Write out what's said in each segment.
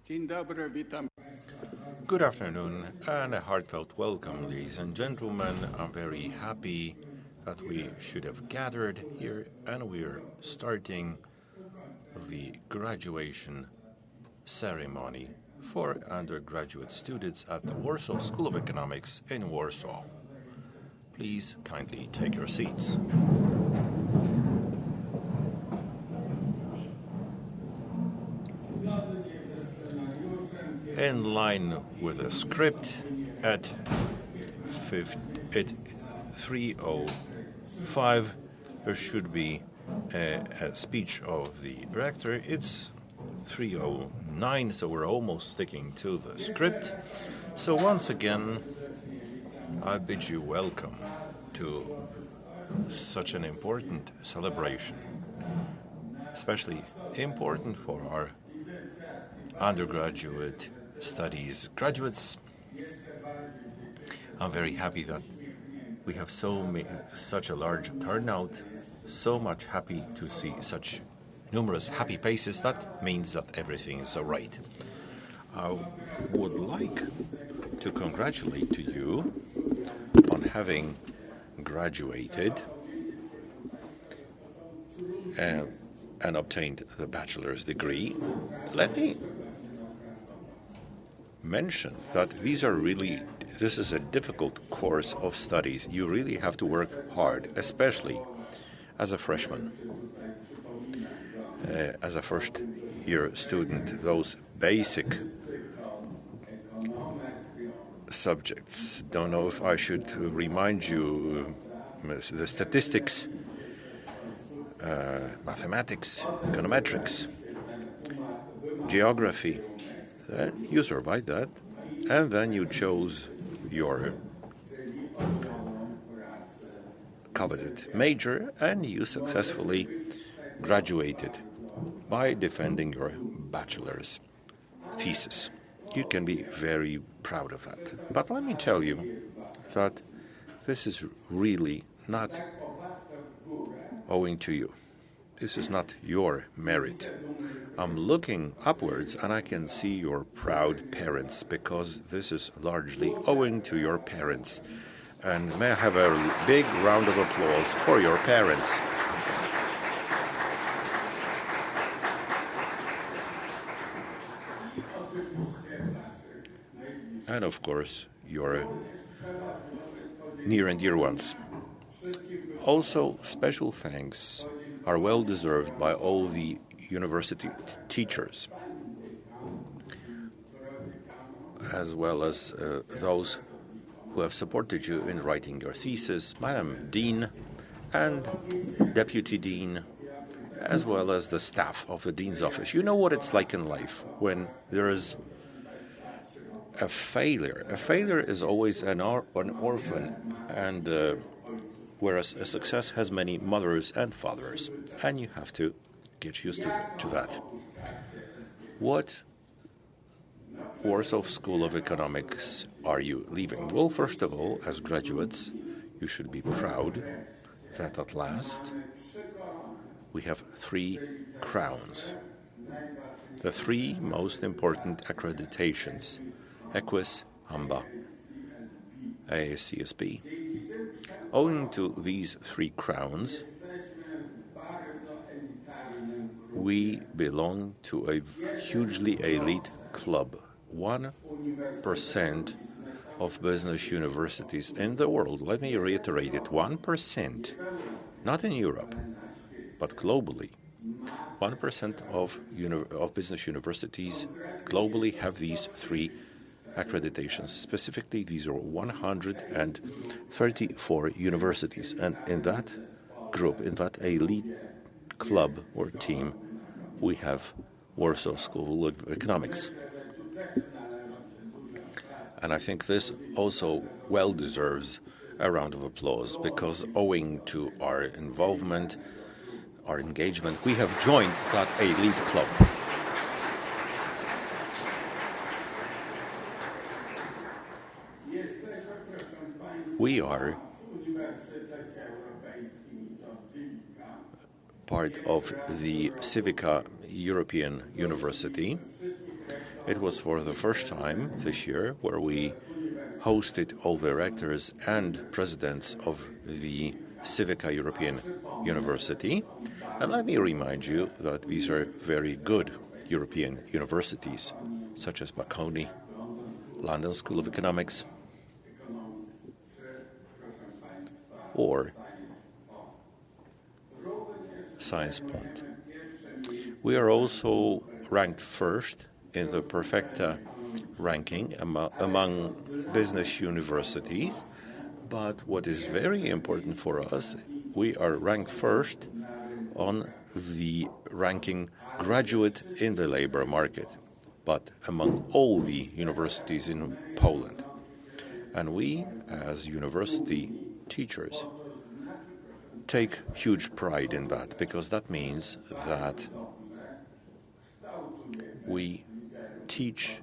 Dzień dobry, witam. Good afternoon and a heartfelt welcome, ladies and gentlemen. I'm very happy that we should have gathered here, and we're starting the graduation ceremony for undergraduate students at the Warsaw School of Economics in Warsaw. Please kindly take your seats. In line with the script, at 3:05 there should be a speech of the rector. It's 3:09, so we're almost sticking to the script. So once again, I bid you welcome to such an important celebration, especially important for our undergraduate studies graduates. I'm very happy that we have such a large turnout, so much happy to see such numerous happy faces. That means that everything is all right. I would like to congratulate to you on having graduated and obtained the bachelor's degree. Let me mention that this is a difficult course of studies. You really have to work hard, especially as a freshman. As a first-year student, those basic subjects, don't know if I should remind you the statistics, mathematics, econometrics, geography. You survived that, and then you chose your coveted major, and you successfully graduated by defending your bachelor's thesis. You can be very proud of that. But let me tell you that this is really not owing to you. This is not your merit. I'm looking upwards and I can see your proud parents, because this is largely owing to your parents. And may I have a big round of applause for your parents. And of course, your near and dear ones. Also, special thanks are well deserved by all the university teachers, as well as those who have supported you in writing your thesis, Madam Dean and Deputy Dean, as well as the staff of the Dean's office. You know what it's like in life when there is a failure. A failure is always an orphan, and whereas a success has many mothers and fathers, and you have to get used to that. What Warsaw School of Economics are you leaving? Well, first of all, as graduates, you should be proud that at last we have 3 crowns. The 3 most important accreditations: EQUIS, AMBA, ASCSP. Owing to these 3 crowns, we belong to a hugely elite club. 1% of business universities in the world, let me reiterate it, 1%, not in Europe, but globally, 1% of business universities globally have these 3 accreditations. Specifically, these are 134 universities, and in that group, in that elite club or team, we have Warsaw School of Economics. And I think this also well deserves a round of applause, because owing to our involvement, our engagement, we have joined that elite club. We are part of the Civica European University, It was for the first time this year where we hosted all the rectors and presidents of the Civica European University. And let me remind you that these are very good European universities, such as Bocconi, London School of Economics, or Science Point. We are also ranked first in the Perfecta ranking among business universities. But what is very important for us, we are ranked first on the ranking graduate in the labor market, but among all the universities in Poland. And we, as university teachers, take huge pride in that, because that means that we teach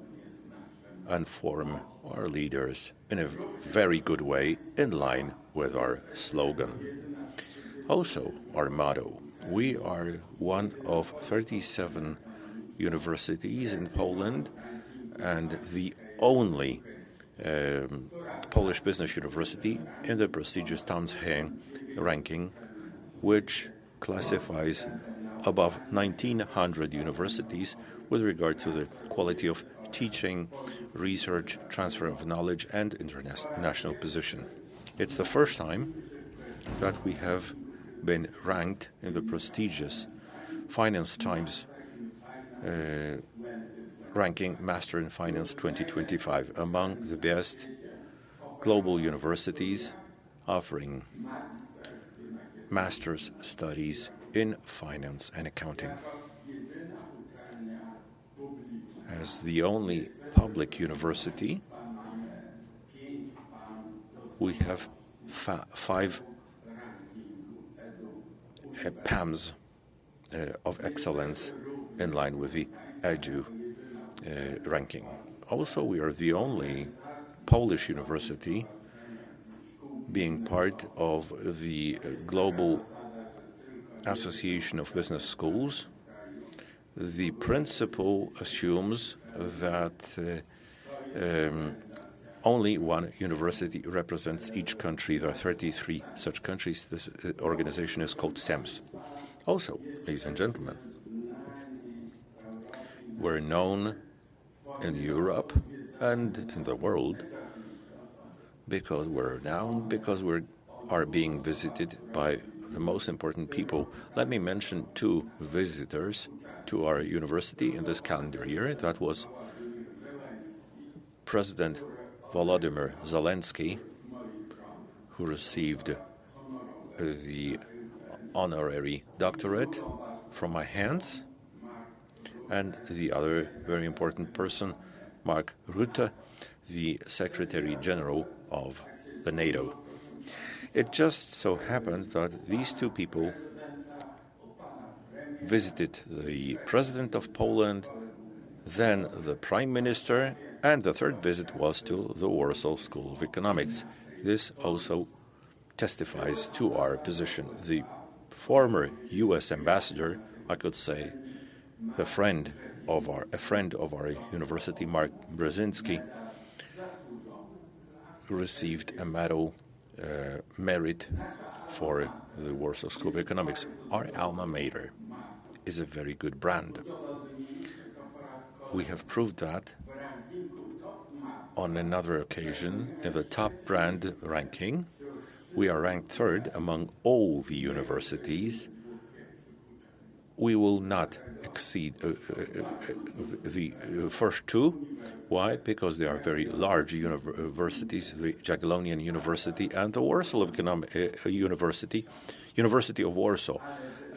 and form our leaders in a very good way, in line with our slogan. Also, our motto. We are one of 37 universities in Poland and the only Polish business university in the prestigious Tamshe ranking, which classifies above 1,900 universities with regard to the quality of teaching, research, transfer of knowledge, and international position. It's the first time that we have been ranked in the prestigious Finance Times ranking Master in Finance 2025 among the best global universities offering master's studies in finance and accounting. As the only public university, we have five PAMs of excellence in line with the EDU ranking. Also, we are the only Polish university being part of the Global Association of Business Schools. The principle assumes that only one university represents each country. There are 33 such countries. This organization is called SEMS. Also, ladies and gentlemen, we're known in Europe and in the world because we're renowned, because we are being visited by the most important people. Let me mention two visitors to our university in this calendar year. That was President Volodymyr Zelensky, who received the honorary doctorate from my hands, and the other very important person, Mark Rutte, the Secretary General of the NATO. It just so happened that these two people visited the President of Poland, then the Prime Minister, and the third visit was to the Warsaw School of Economics. This also testifies to our position. The former U.S. ambassador, I could say, a friend of our university, Mark Brzezinski, received a medal merit for the Warsaw School of Economics. Our alma mater is a very good brand. We have proved that on another occasion in the top brand ranking. We are ranked third among all the universities. We will not exceed the first two. Why? Because they are very large universities, the Jagiellonian University and the Warsaw University of Warsaw.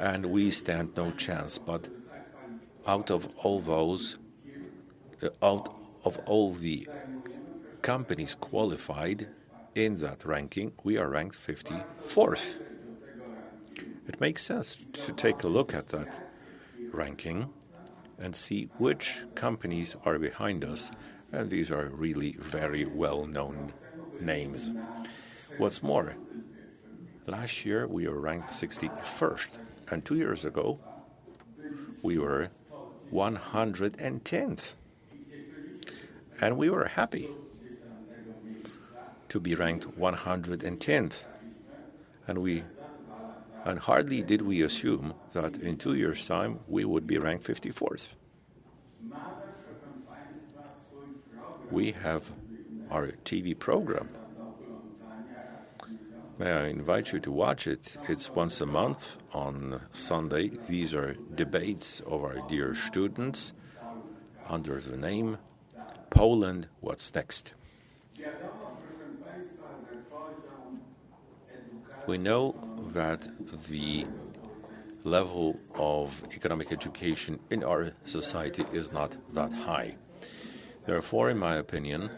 And we stand no chance. But out of all the companies qualified in that ranking, we are ranked 54th. It makes sense to take a look at that ranking and see which companies are behind us, and these are really very well-known names. What's more, last year we were ranked 61st, and 2 years ago we were 110th. And we were happy to be ranked 110th. And hardly did we assume that in 2 years' time we would be ranked 54th. We have our TV program. May I invite you to watch it? It's once a month on Sunday. These are debates of our dear students under the name Poland, What's Next? We know that the level of economic education in our society is not that high. Therefore, in my opinion,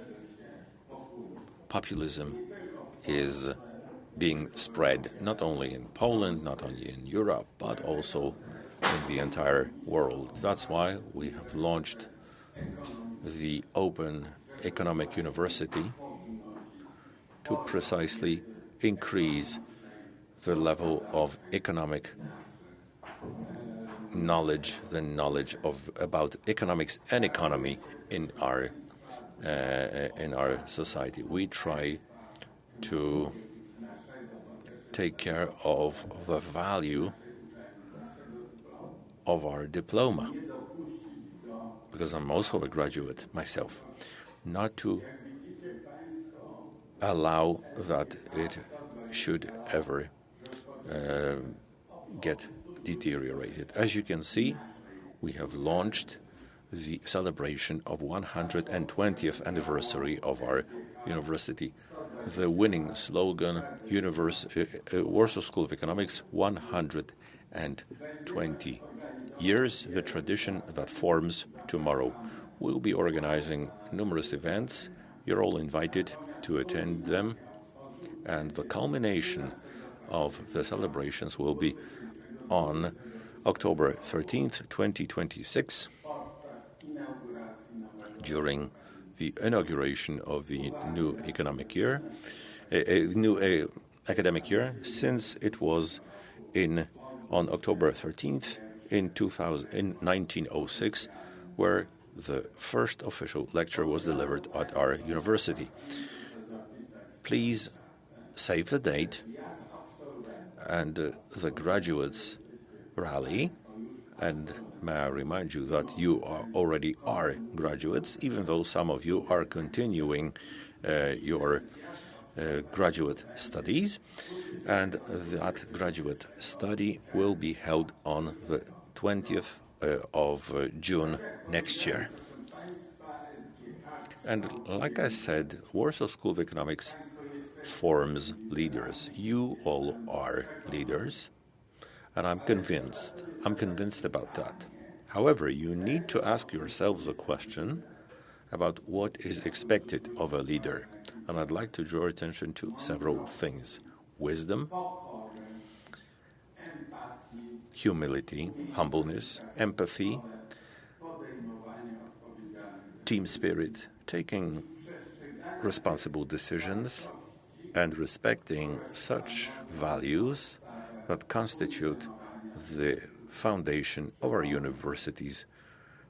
populism is being spread not only in Poland, not only in Europe, but also in the entire world. That's why we have launched the Open Economic University to precisely increase the level of economic knowledge, the knowledge about economics and economy in our society. We try to take care of the value of our diploma, because I'm also a graduate myself, not to allow that it should ever get deteriorated. As you can see, we have launched the celebration of 120th anniversary of our university. The winning slogan, Warsaw School of Economics, 120 years, the tradition that forms tomorrow. We'll be organizing numerous events. You're all invited to attend them. And the culmination of the celebrations will be on October 13th, 2026, during the inauguration of the new academic year, since it was on October 13th in 1906, where the first official lecture was delivered at our university. Please save the date and the graduates rally. And may I remind you that you already are graduates, even though some of you are continuing your graduate studies. And that graduate study will be held on the 20th of June next year. And like I said, Warsaw School of Economics forms leaders. You all are leaders, and I'm convinced about that. However, you need to ask yourselves a question about what is expected of a leader. And I'd like to draw attention to several things: wisdom, humility, humbleness, empathy, team spirit, taking responsible decisions, and respecting such values that constitute the foundation of our university's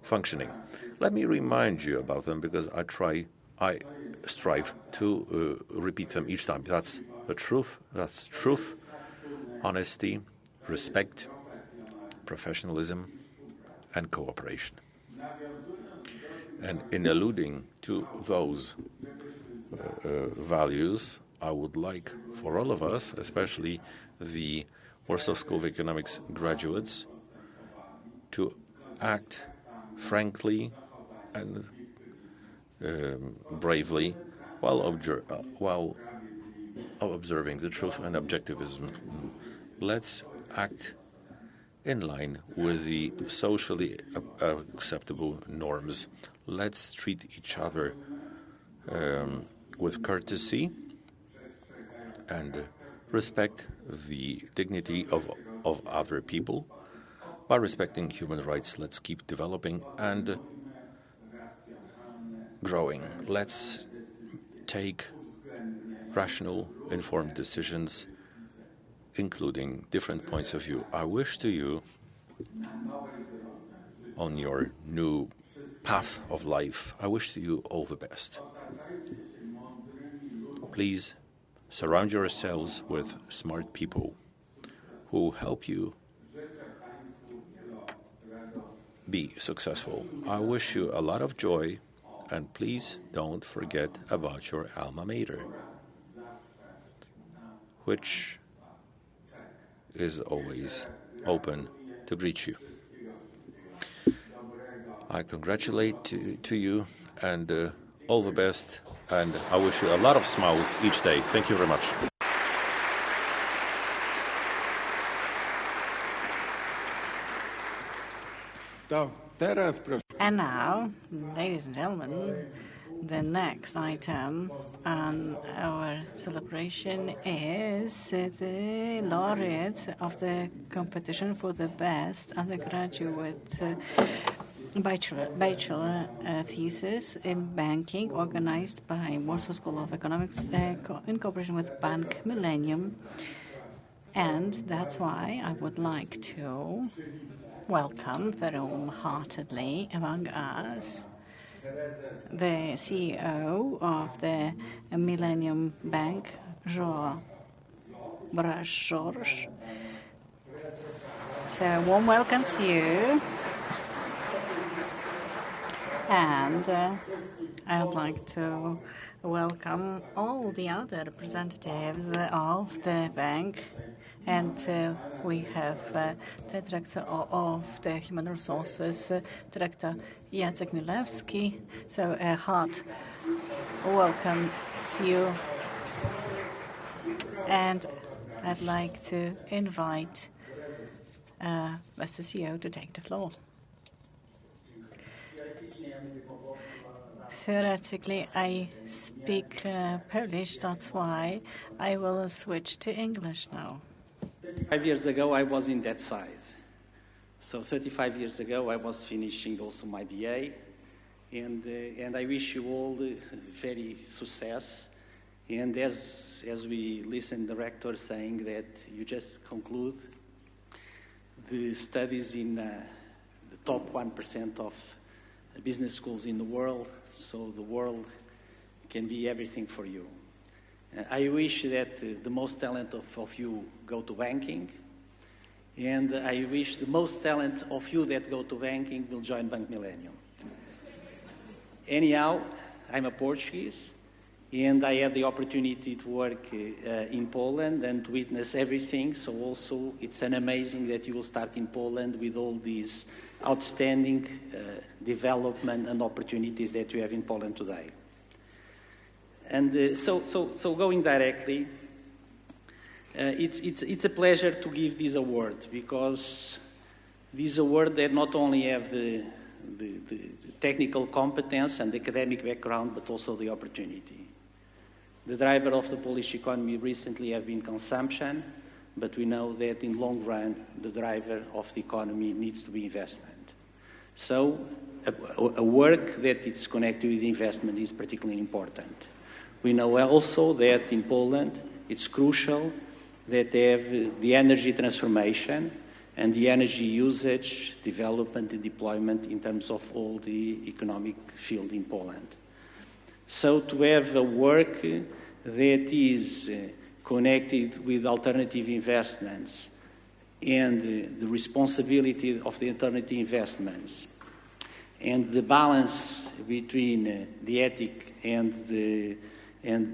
functioning. Let me remind you about them, because I strive to repeat them each time. That's the truth. That's truth, honesty, respect, professionalism, and cooperation. And in alluding to those values, I would like for all of us, especially the Warsaw School of Economics graduates, to act frankly and bravely while observing the truth and objectivism. Let's act in line with the socially acceptable norms. Let's treat each other with courtesy and respect the dignity of other people. By respecting human rights, let's keep developing and growing. Let's take rational, informed decisions, including different points of view. I wish to you, on your new path of life. I wish you all the best. Please surround yourselves with smart people who help you be successful. I wish you a lot of joy, and please don't forget about your alma mater, which is always open to greet you. I congratulate to you and all the best, and I wish you a lot of smiles each day. Thank you very much. And now, ladies and gentlemen, the next item on our celebration is the laureate of the competition for the best undergraduate Bachelor thesis in banking, organized by Warsaw School of Economics in cooperation with Bank Millennium. And that's why I would like to welcome very warm-heartedly among us the CEO of the Millennium Bank, Georges. So, warm welcome to you. And I would like to welcome all the other representatives of the bank. And we have the Director of the Human Resources, Director Jacek Milewski. So a heart welcome to you. And I'd like to invite Mr. CEO to take the floor. Theoretically, I speak Polish, that's why I will switch to English now. 5 years ago, I was in that side. So 35 years ago, I was finishing also my BA. And I wish you all very success. And as we listened the rector saying that you just conclude the studies in the top 1% of business schools in the world, so the world can be everything for you. I wish that the most talent of you go to banking, and I wish the most talent of you that go to banking will join Bank Millennium. Anyhow, I'm a Portuguese, and I had the opportunity to work in Poland and to witness everything, so also it's an amazing that you will start in Poland with all these outstanding development and opportunities that you have in Poland today. And so going directly, it's a pleasure to give this award, because this award that not only have the technical competence and the academic background, but also the opportunity. The driver of the Polish economy recently have been consumption, but we know that in long run, the driver of the economy needs to be investment. So a work that is connected with investment is particularly important. We know also that in Poland, it's crucial that they have the energy transformation and the energy usage, development and deployment in terms of all the economic field in Poland. So to have a work that is connected with alternative investments and the responsibility of the alternative investments and the balance between the ethic and the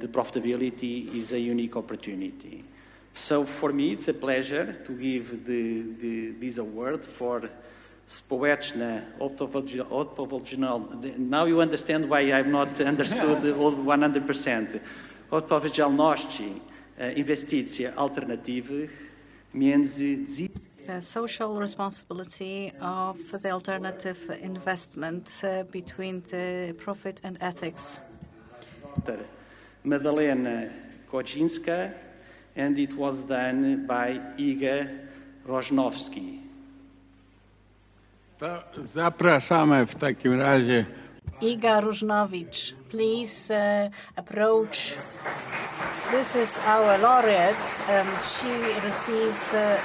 profitability is a unique opportunity. So for me, it's a pleasure to give this award for społeczne odpowiedzialność. Now you understand why I've not understood the all 100%. Odpowiedzialności inwestycji alternatywnych między The social responsibility of the alternative investment between the profit and ethics. Madalena Kocinska, and it was done by Iga Różnowicz. To zapraszamy w takim razie. Iga Różnowicz, please approach. This is our laureate, and she receives the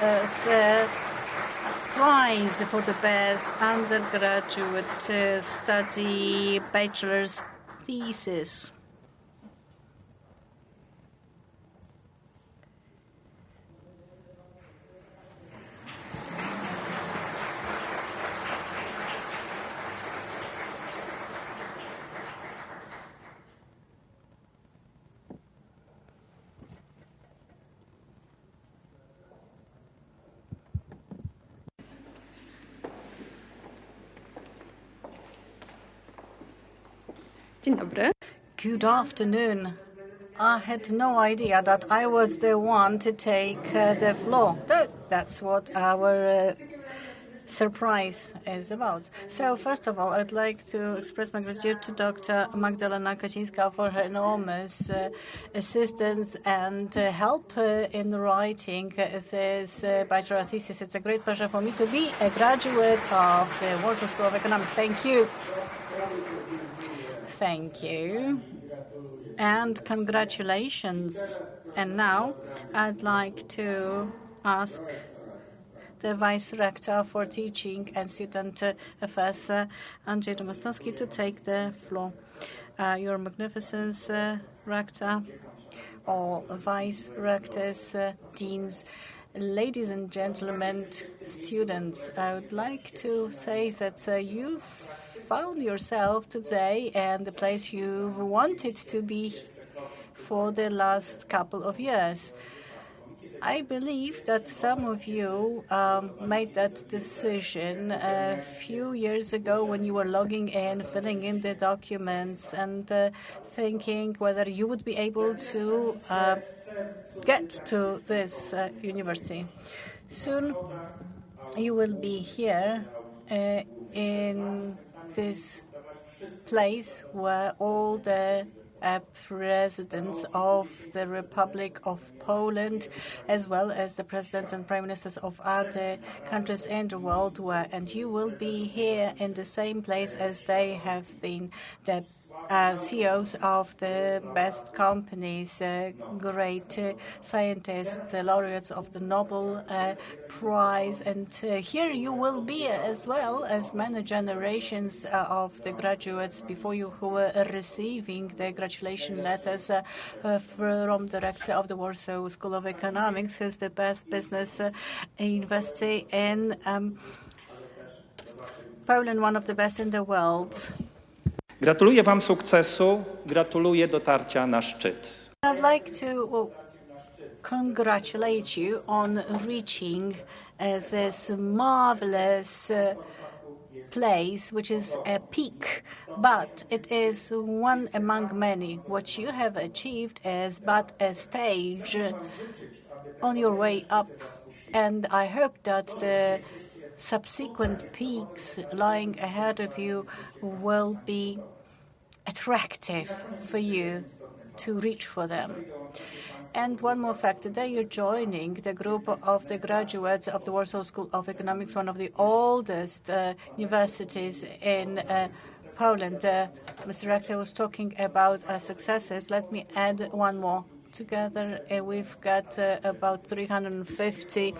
prize. prize for the best undergraduate study bachelor's thesis. Dzień dobry. Good afternoon. I had no idea that I was the one to take the floor. That's what our surprise is about. So first of all, I'd like to express my gratitude to Dr. Magdalena Kasińska for her enormous assistance and help in writing this bachelor thesis. It's a great pleasure for me to be a graduate of the Warsaw School of Economics. Thank you. Thank you. And congratulations. And now I'd like to ask the Vice Rector for Teaching and Student Affairs, Andrzej Domostowski, to take the floor. Your Magnificence, Rector, all Vice Rectors, Deans, ladies and gentlemen, students, I would like to say that you found yourself today in the place you wanted to be for the last couple of years. I believe that some of you made that decision a few years ago when you were logging in, filling in the documents, and thinking whether you would be able to get to this university. Soon you will be here in this place where all the presidents of the Republic of Poland, as well as the presidents and prime ministers of other countries in the world were. And you will be here in the same place as they have been, the CEOs of the best companies, great scientists, laureates of the Nobel Prize. And here you will be as well as many generations of the graduates before you who were receiving the congratulation letters from the rector of the Warsaw School of Economics, who's the best business university in Poland, one of the best in the world. Gratuluję wam sukcesu, gratuluję dotarcia na szczyt. I'd like to congratulate you on reaching this marvelous place, which is a peak, but it is one among many. What you have achieved is but a stage on your way up, and I hope that the subsequent peaks lying ahead of you will be attractive for you to reach for them. And one more fact, today you're joining the group of the graduates of the Warsaw School of Economics, one of the oldest universities in Poland. Mr. Rector was talking about successes. Let me add one more. Together we've got about 350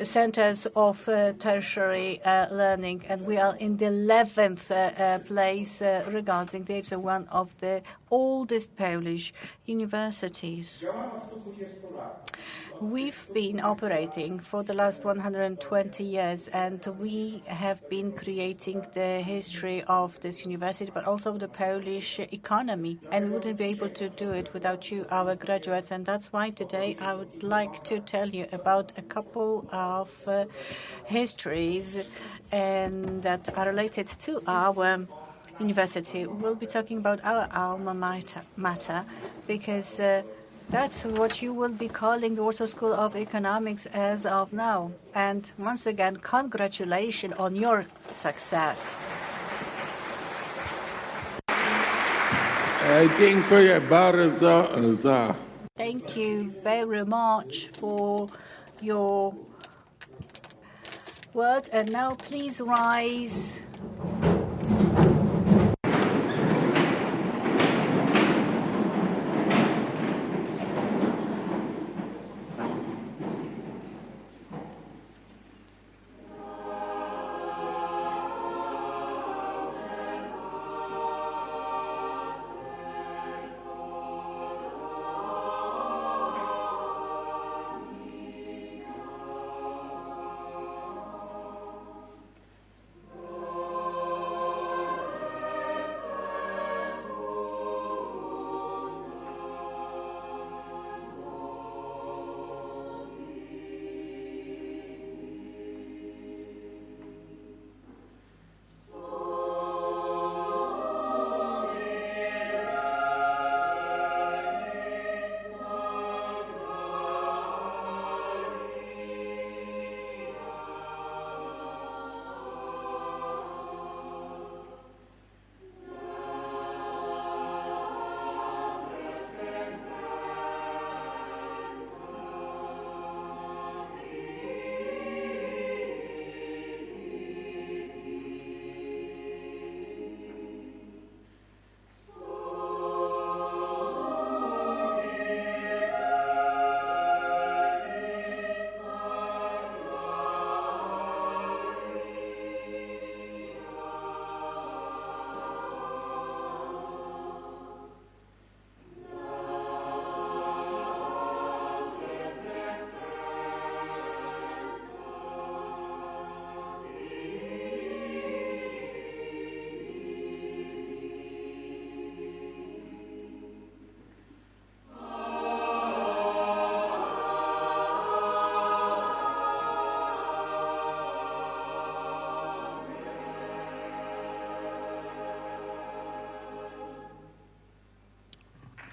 centers of tertiary learning, and we are in the 11th place regarding the age of one of the oldest Polish universities. We've been operating for the last 120 years, and we have been creating the history of this university, but also the Polish economy, and we wouldn't be able to do it without you, our graduates, and that's why today I would like to tell you about a couple of histories and that are related to our university. We'll be talking about our alma mater because that's what you will be calling the Warsaw School of Economics as of now. And once again, congratulations on your success. Dziękuję bardzo za. Thank you very much for your words. And now please rise.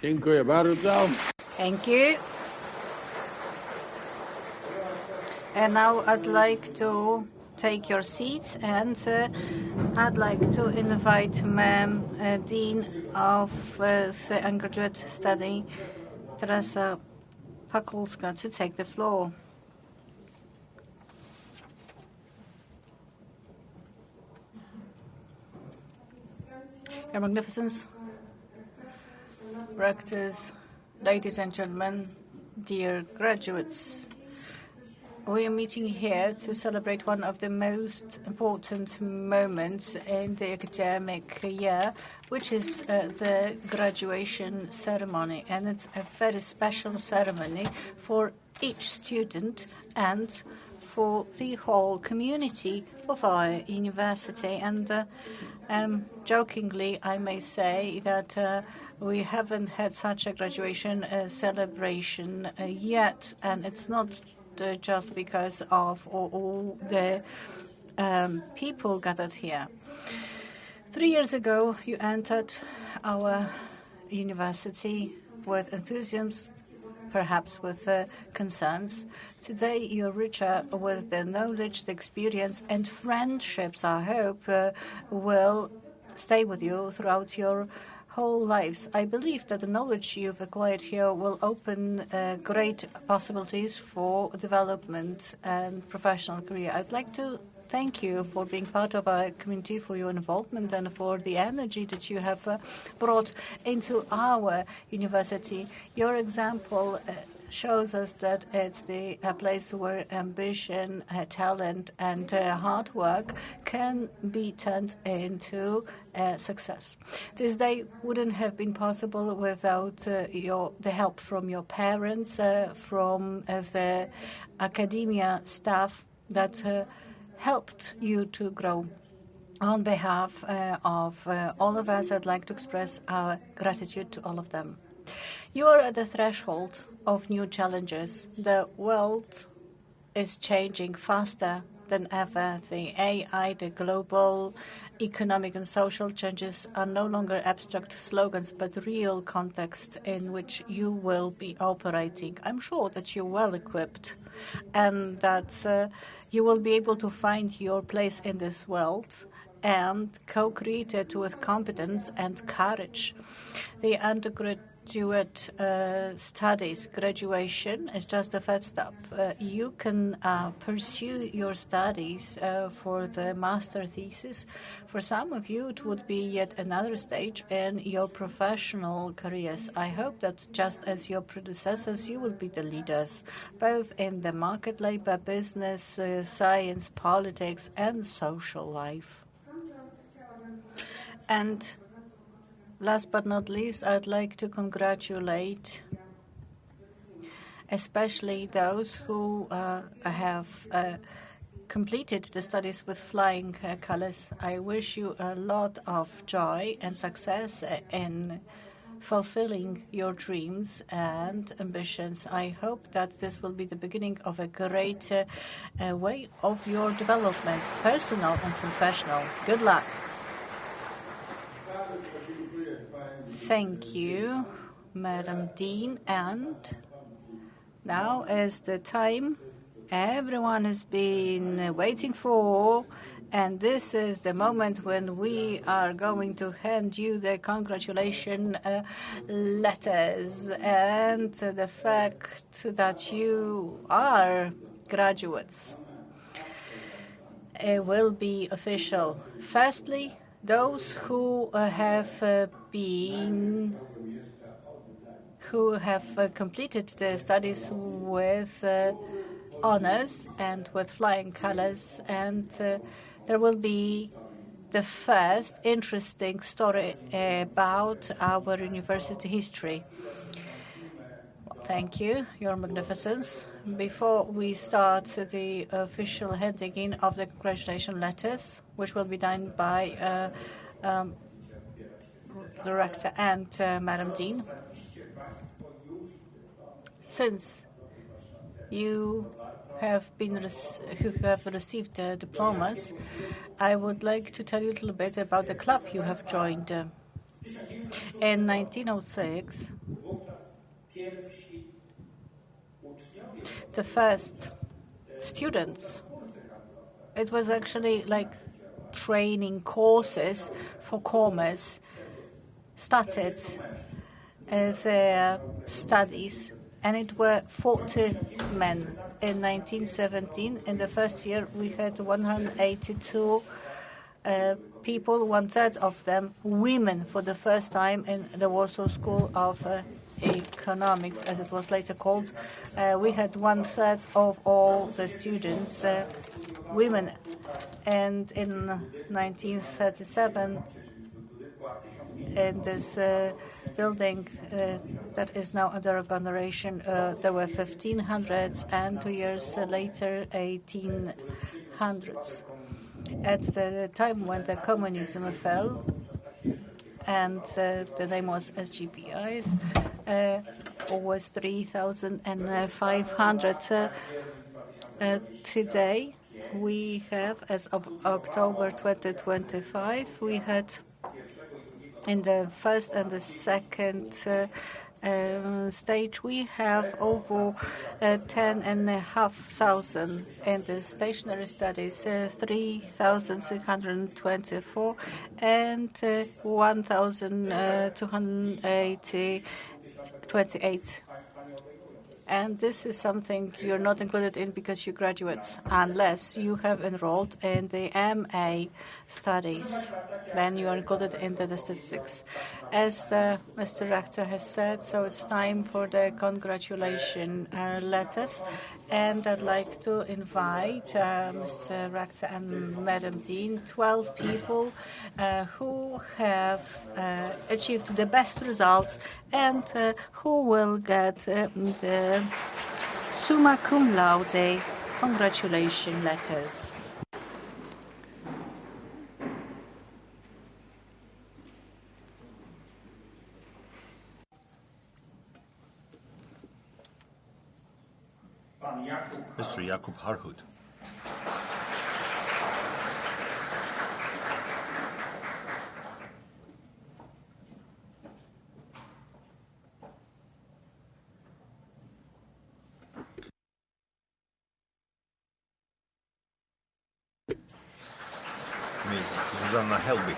Dziękuję bardzo. Thank you. And now I'd like to take your seats, and I'd like to invite Ma'am Dean of the Undergraduate Study, Teresa Pakulska, to take the floor. Your Magnificence, Rectors, ladies and gentlemen, dear graduates, we are meeting here to celebrate one of the most important moments in the academic year, which is the graduation ceremony. And it's a very special ceremony for each student and for the whole community of our university. And jokingly, I may say that we haven't had such a graduation celebration yet, and it's not just because of all the people gathered here. 3 years ago, you entered our university with enthusiasm, perhaps with concerns. Today, you're richer with the knowledge, the experience, and friendships, I hope, will stay with you throughout your whole lives. I believe that the knowledge you've acquired here will open great possibilities for development and professional career. I'd like to thank you for being part of our community, for your involvement, and for the energy that you have brought into our university. Your example shows us that it's a place where ambition, talent, and hard work can be turned into success. This day wouldn't have been possible without the help from your parents, from the academia staff that helped you to grow. On behalf of all of us, I'd like to express our gratitude to all of them. You are at the threshold of new challenges. The world is changing faster than ever. The AI, the global economic and social changes are no longer abstract slogans, but real context in which you will be operating. I'm sure that you're well equipped and that you will be able to find your place in this world and co-create it with competence and courage. The undergraduate studies graduation is just the first step. You can pursue your studies for the master thesis. For some of you, it would be yet another stage in your professional careers. I hope that just as your predecessors, you will be the leaders, both in the market, labor, business, science, politics, and social life. And last but not least, I'd like to congratulate especially those who have completed the studies with flying colors. I wish you a lot of joy and success in fulfilling your dreams and ambitions. I hope that this will be the beginning of a great way of your development, personal and professional. Good luck. Thank you, Madam Dean. And now is the time everyone has been waiting for, and this is the moment when we are going to hand you the congratulation letters and the fact that you are graduates. It will be official. Firstly, those who have completed the studies with honors and with flying colors, and there will be the first interesting story about our university history. Thank you, Your Magnificence. Before we start the official handing in of the congratulation letters, which will be done by the Rector and Madam Dean, since you have received diplomas, I would like to tell you a little bit about the club you have joined. In 1906, the first students. It was actually like training courses for commerce started their studies, and it were 40 men. In 1917, in the first year, we had 182 people, one-third of them women, for the first time in the Warsaw School of Economics, as it was later called. We had one-third of all the students women, and in 1937, in this building that is now under reconstruction, there were 1,500, and 2 years later, 1,800. At the time when the communism fell, and the name was SGPIs, was 3,500. Today, we have, as of October 2025, we had in the first and the second stage, we have over 10,500. In the stationary studies, 3,624 and 1,228. And this is something you're not included in because you graduate, unless you have enrolled in the MA studies. Then you are included in the statistics. As Mr. Rector has said, so it's time for the congratulation letters. And I'd like to invite Mr. Rector and Madam Dean, 12 people who have achieved the best results and who will get the summa cum laude congratulation letters. Mr. Jakub Harhut. Ms. Zuzanna Helbig.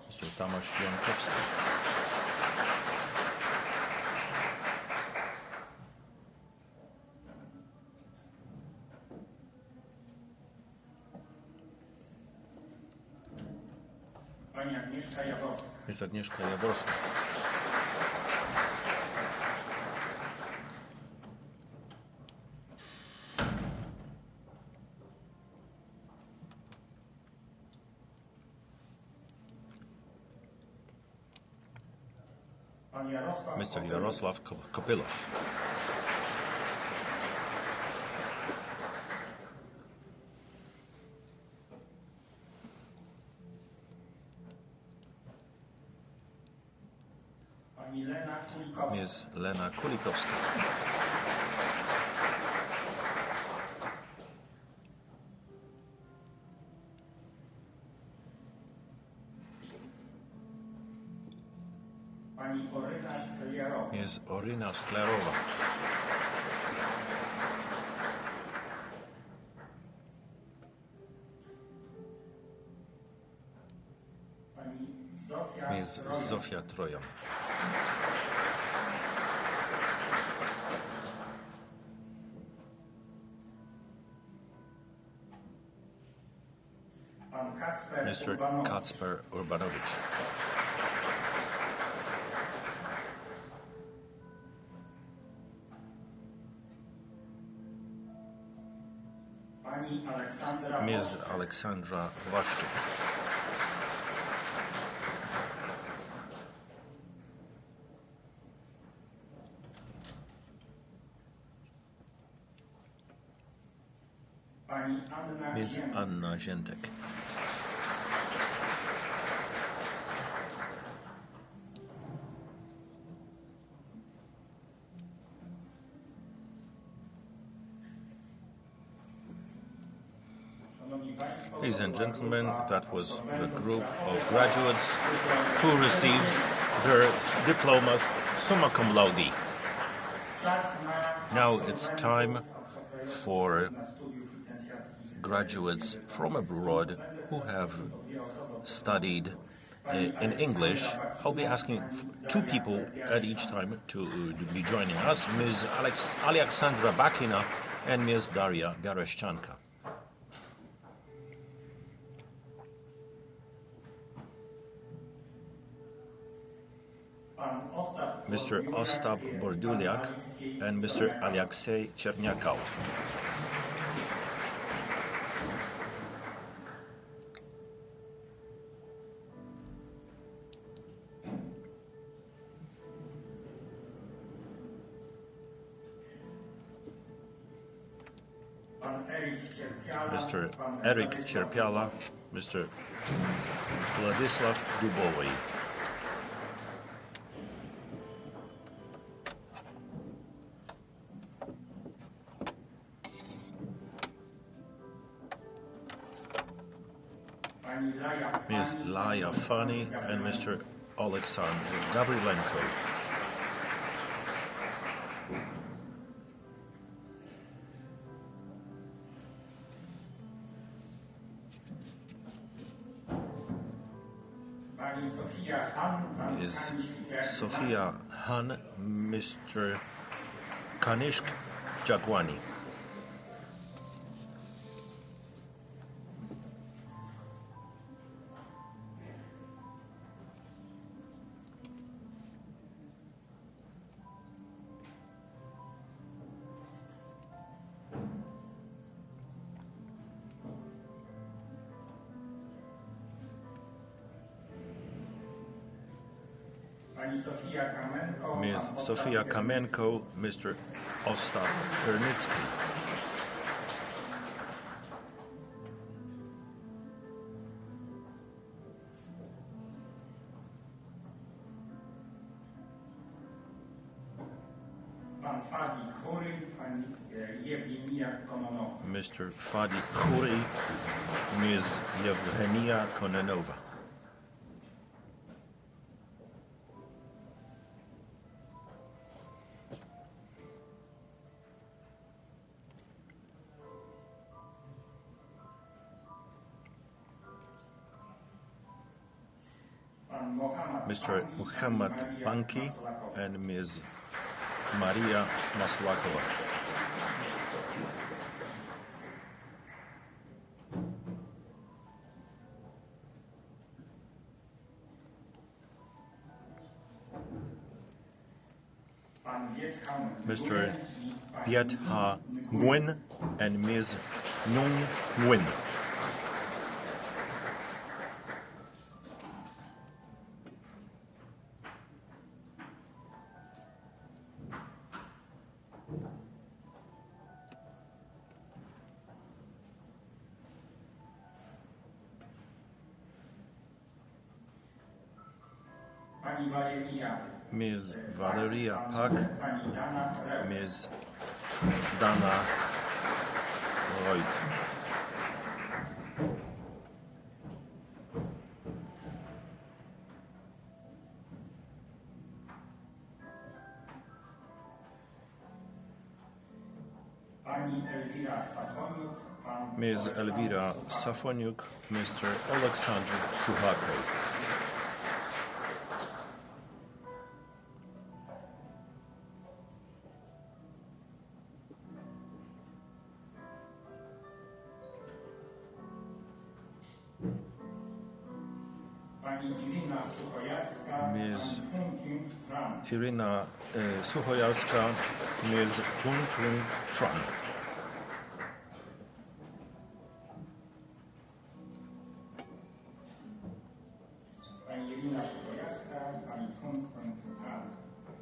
Mr. Tomasz Jankowski. Ms. Agnieszka Jaworska. Mr. Jarosław Kopylow. Ms. Lena Kulikowska. Ms. Oryna Skliarova. Ms. Zofia Trojan. Mr. Kacper Urbanowicz. Ms. Aleksandra Waszczyk. Ms. Anna Ziętek. Ladies and gentlemen, that was the group of graduates who received their diplomas summa cum laude. Now it's time for graduates from abroad who have studied in English. I'll be asking two people at each time to be joining us, Ms. Alexandra Bakina and Ms. Daria Gareszczanka. Mr. Ostap Borduliak and Mr. Alexei Chernyakov. Mr. Eric Cierpiala, Mr. Vladislav Dubowy. Ms. Laya Fani and Mr. Alexander Gavrilenko. Ms. Sofia Han, Mr. Kanishk Jagwani. Ms. Sofia Kamenko, Mr. Ostap Hernitsky. Mr. Fadi Khoury, Ms. Yevgenia Kononova. Mr. Muhammad Panki and Ms. Maria Maslakova. Mr. Viet Ha Nguyen and Ms. Nhung Nguyen. Ms. Valeria Pak, Ms. Dana Reut. Ms. Elvira Safoniuk, Mr. Alexander Suhakov. Ms. Iryna Suchojarska, Ms. Chung Chung Tran.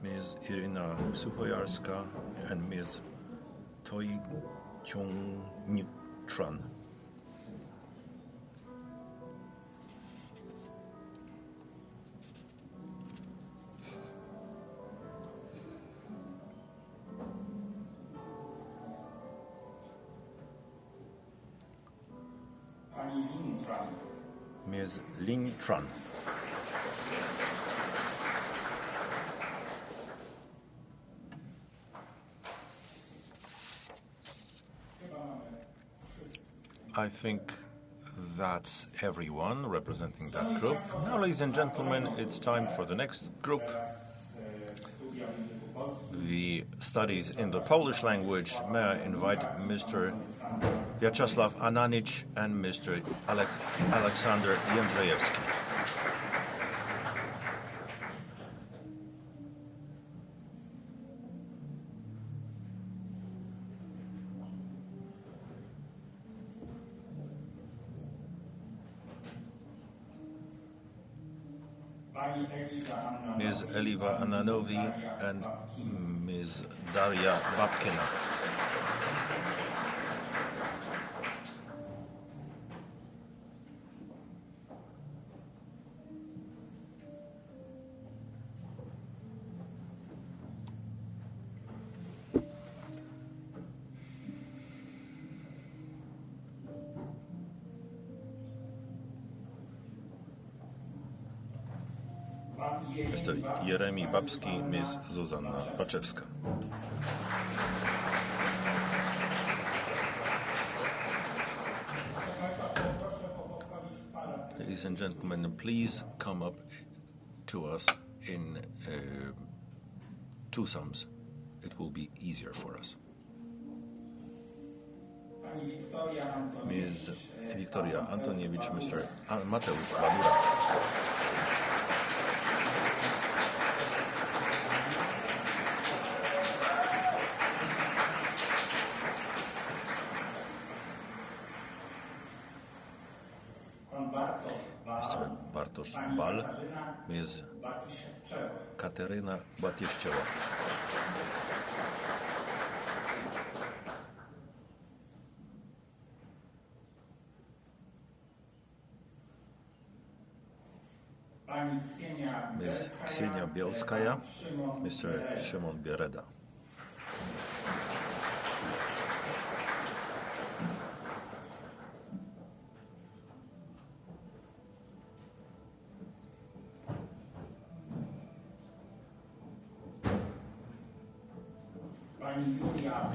Ms. Iryna Suchojarska and Ms. Toi Chung Tran. Ms. Lin Tran. I think that's everyone representing that group. Now, ladies and gentlemen, it's time for the next group. The studies in the Polish language. May I invite Mr. Vyacheslav Ananich and Mr. Aleksander Jędrzejewski. Ms. Eliva Ananovi and Ms. Daria Babkina. Mr. Jeremi Babski, Ms. Zuzanna Baczewska. Ladies and gentlemen, please come up to us in two sums. It will be easier for us. Ms. Wiktoria Antoniewicz, Mr. Mateusz Badura. Mr. Bartosz Bal, Ms. Kateryna Batieścieła. Ms. Ksienia Bielskaja, Mr. Szymon Biereda.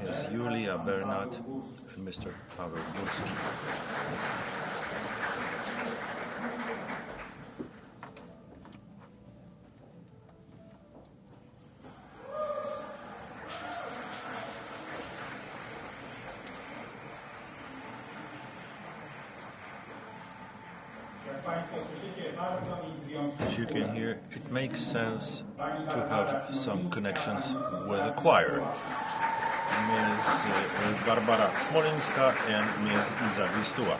Ms. Julia Bernat and Mr. Paweł Górski. As you can hear, it makes sense to have some connections with the choir. Ms. Barbara Smolinska and Ms. Iza Wistuła.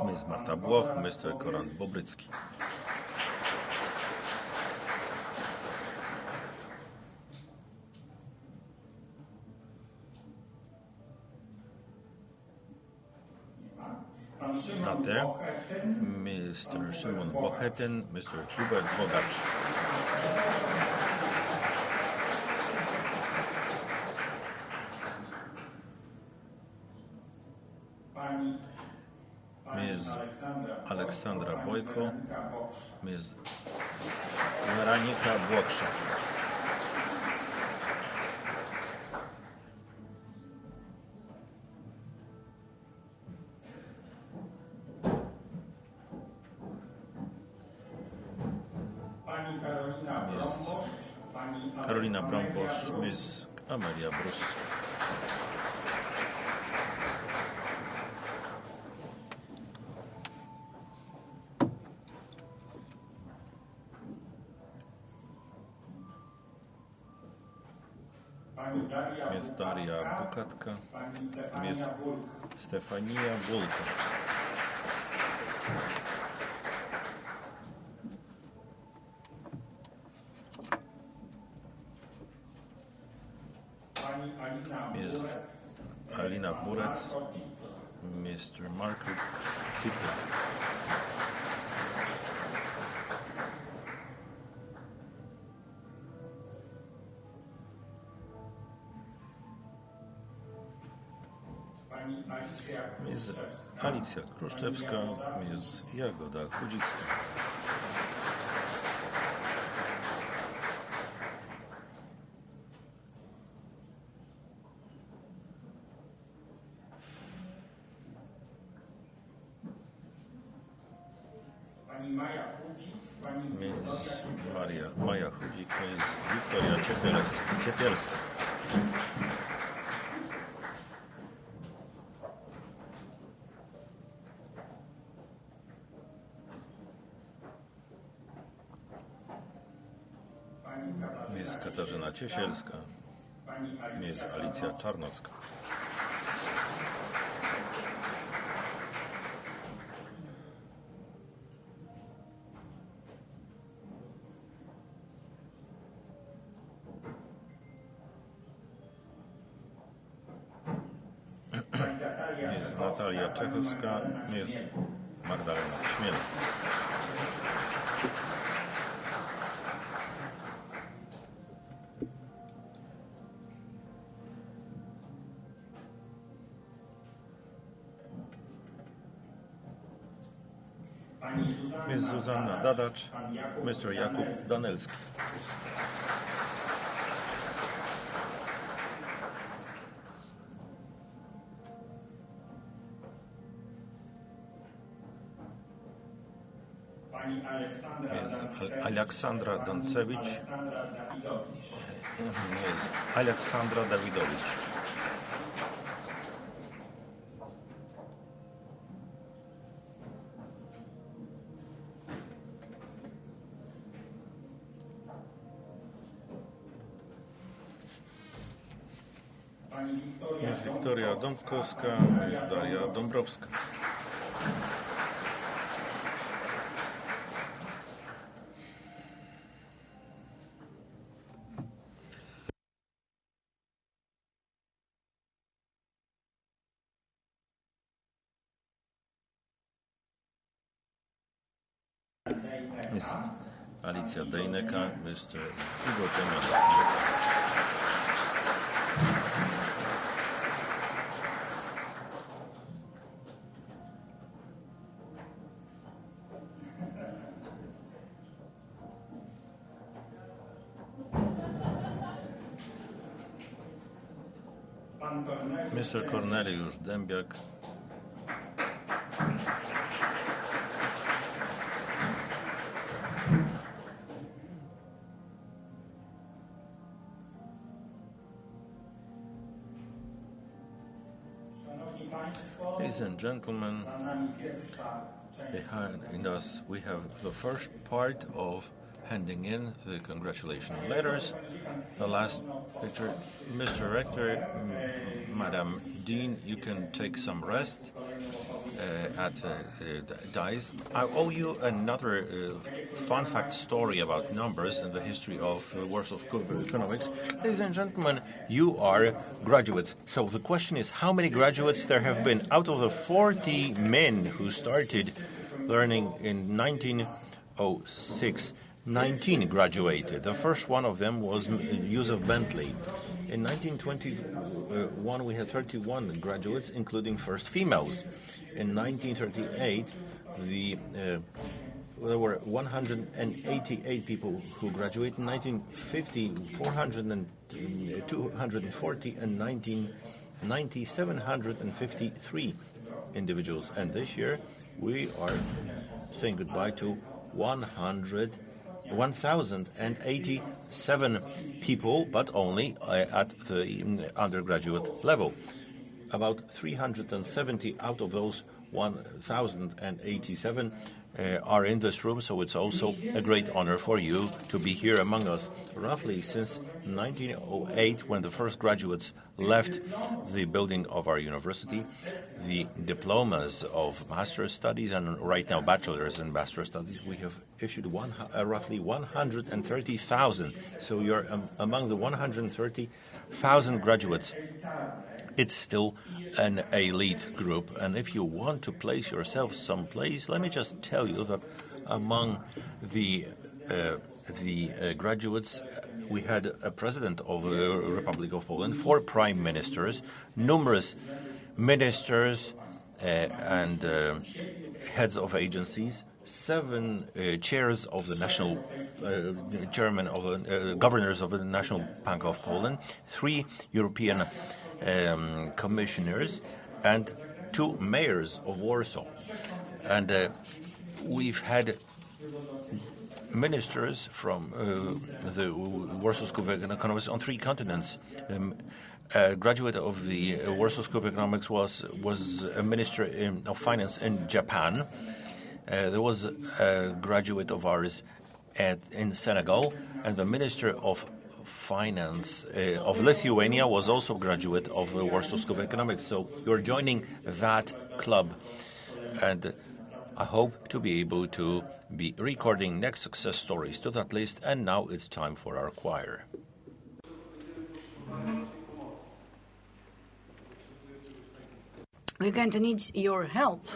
Ms. Marta Błoch, Mr. Koran Bobrycki. Not there. Mr. Szymon Bochetyn, Mr. Hubert Bogacz. Ms. Aleksandra Bojko, Ms. Weronika Błoksza. Karolina Brambosz, Ms. Amelia Brus. Ms. Daria Bukatka, Ms. Stefania Bulka. Ms. Alina Burec, Mr. Marko Tytla. Ms. Alicja Kruszczewska, Ms. Jagoda Chudzicka. Ms. Maja Chudzik, Ms. Wiktoria Ciepielska. Ms. Katarzyna Ciesielska, Ms. Alicja Czarnocka. Ms. Natalia Czechowska, Ms. Magdalena Śmiel. Ms. Zuzanna Dadacz, Mr. Jakub Danelski. Ms. Aleksandra Dancewicz, Ms. Aleksandra Dawidowicz. Ms. Wiktoria Dąbkowska, Ms. Daria Dąbrowska. Ms. Alicja Dejneka, Mr. Hugo Teman. Mr. Corneliusz Dębiak. Ladies and gentlemen, behind us we have the first part of handing in the congratulation letters. The last picture, Mr. Rector, Madam Dean, you can take some rest at the dais. I owe you another fun fact story about numbers and the history of Warsaw School of Economics. Ladies and gentlemen, you are graduates. So the question is, how many graduates there have been? Out of the 40 men who started learning in 1906, 19 graduated. The first one of them was Józef Bentley. In 1921, we had 31 graduates, including first females. In 1938, there were 188 people who graduated. In 1950, 240, and 1990, 753 individuals. And this year, we are saying goodbye to 1,087 people, but only at the undergraduate level. About 370 out of those 1,087 are in this room, so it's also a great honor for you to be here among us. Roughly since 1908, when the first graduates left the building of our university, the diplomas of master's studies and right now bachelor's and master's studies, we have issued roughly 130,000. So you're among the 130,000 graduates. It's still an elite group, and if you want to place yourself someplace, let me just tell you that among the graduates, we had a president of the Republic of Poland, 4 prime ministers, numerous ministers and heads of agencies, 7 chairs of the national chairman of governors of the National Bank of Poland, 3 European commissioners, and 2 mayors of Warsaw. And we've had ministers from the Warsaw School of Economics on 3 continents. A graduate of the Warsaw School of Economics was a minister of finance in Japan. There was a graduate of ours in Senegal, and the minister of finance of Lithuania was also a graduate of the Warsaw School of Economics. So you're joining that club, and I hope to be able to be recording next success stories to that list. And now it's time for our choir. We're going to need your help.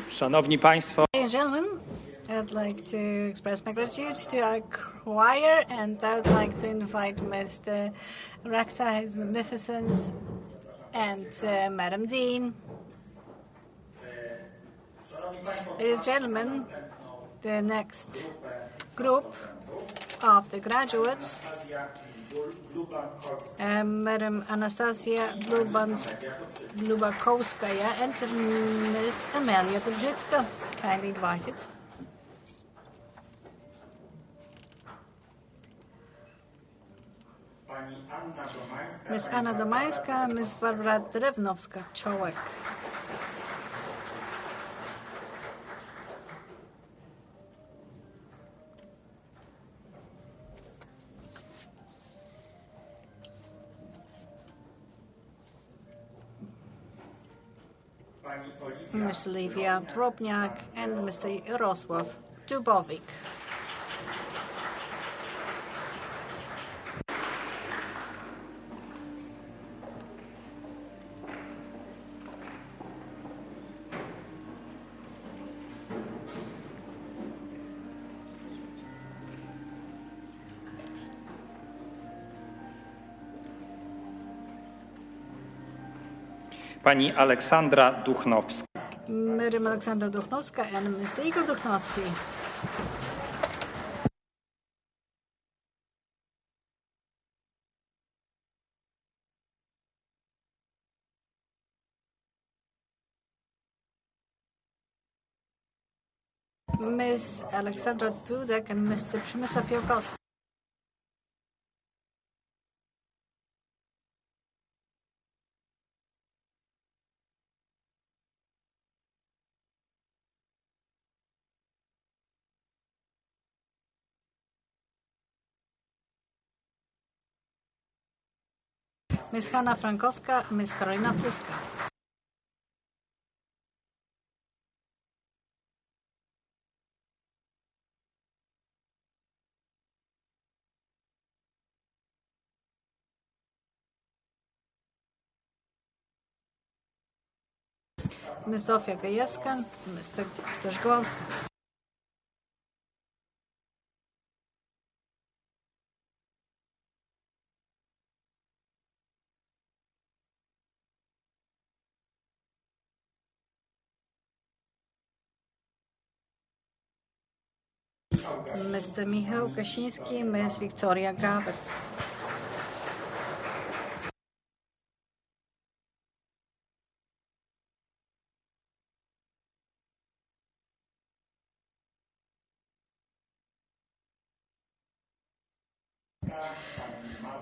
Szanowni Państwo, Ladies and gentlemen, I'd like to express my gratitude to our choir, and I would like to invite Mr. Rector, His Magnificence, and Madam Dean. Ladies and gentlemen, the next group of the graduates, Madam Anastasia Lubakowskaya and Ms. Amelia Dobrzycka, kindly invited. Ms. Anna Domańska, Ms. Barbara Drewnowska-Czołek. Ms. Livia Drobniak and Mr. Jarosław Dubowik. pani Aleksandra Duchnowska. Madam Aleksandra Duchnowska and Mr. Igor Duchnowski. Ms. Aleksandra Dudek and Mr. Przemysław Jałkowski. Miss Hanna Frankowska, Miss Karolina Fryska. Miss Zofia Gajewska, Mr. Gałązka. Mr. Michał Kasiński, Miss Wiktoria Gawet.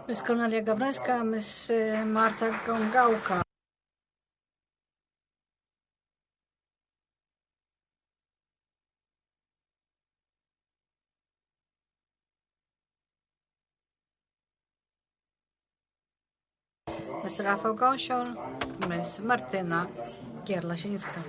Miss Kornelia Gawrońska, Miss Marta Gągałka. Miss Rafał Gąsior, Miss Martyna Gierlasińska.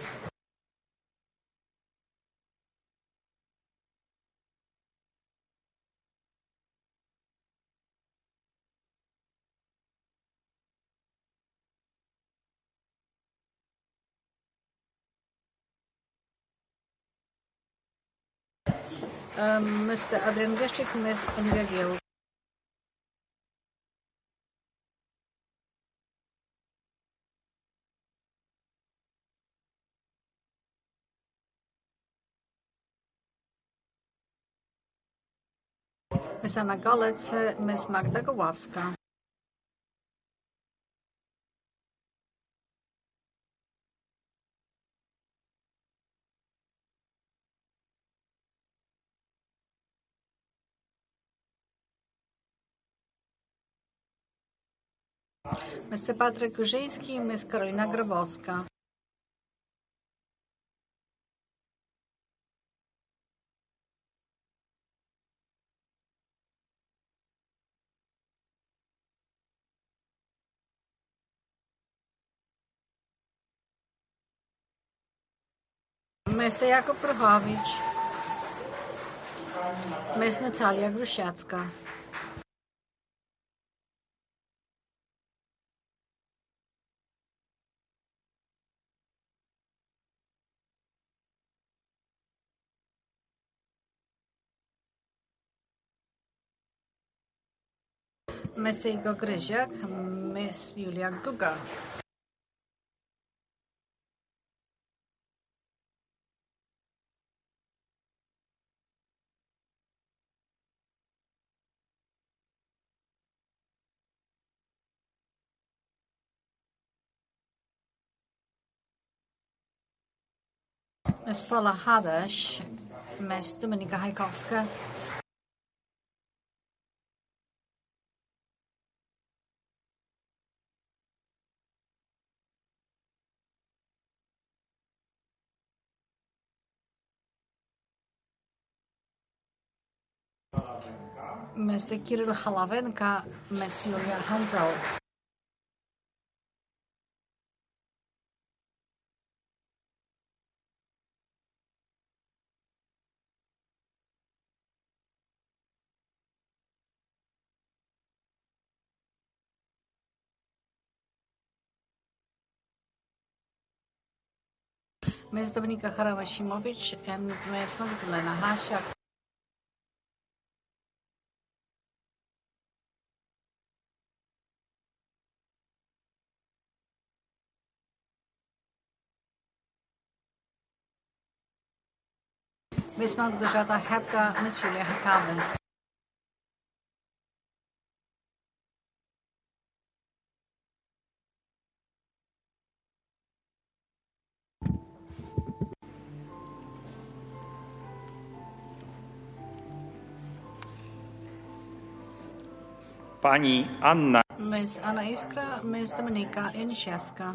Mr. Adrian Wieszczyk, Miss Oliwia Gill. Miss Anna Golec, Miss Magda Goławska. Mr. Patryk Górzyński, Miss Karolina Grabowska. Mr. Jakub Prochowicz, Miss Natalia Grusiacka. Miss Iga Gryziak, Miss Julia Guga. Miss Paula Hadash, Miss Dominika Hajkowska. Mr. Kirill Halawenka, Miss Julia Hanzel. Miss Dominika Harawa-Simowicz and Miss Magdalena Hasiak. Miss Małgorzata Hebka, Miss Julia Hakawy. Pani Anna. Miss Anna Iskra, Miss Dominika Janisiewska.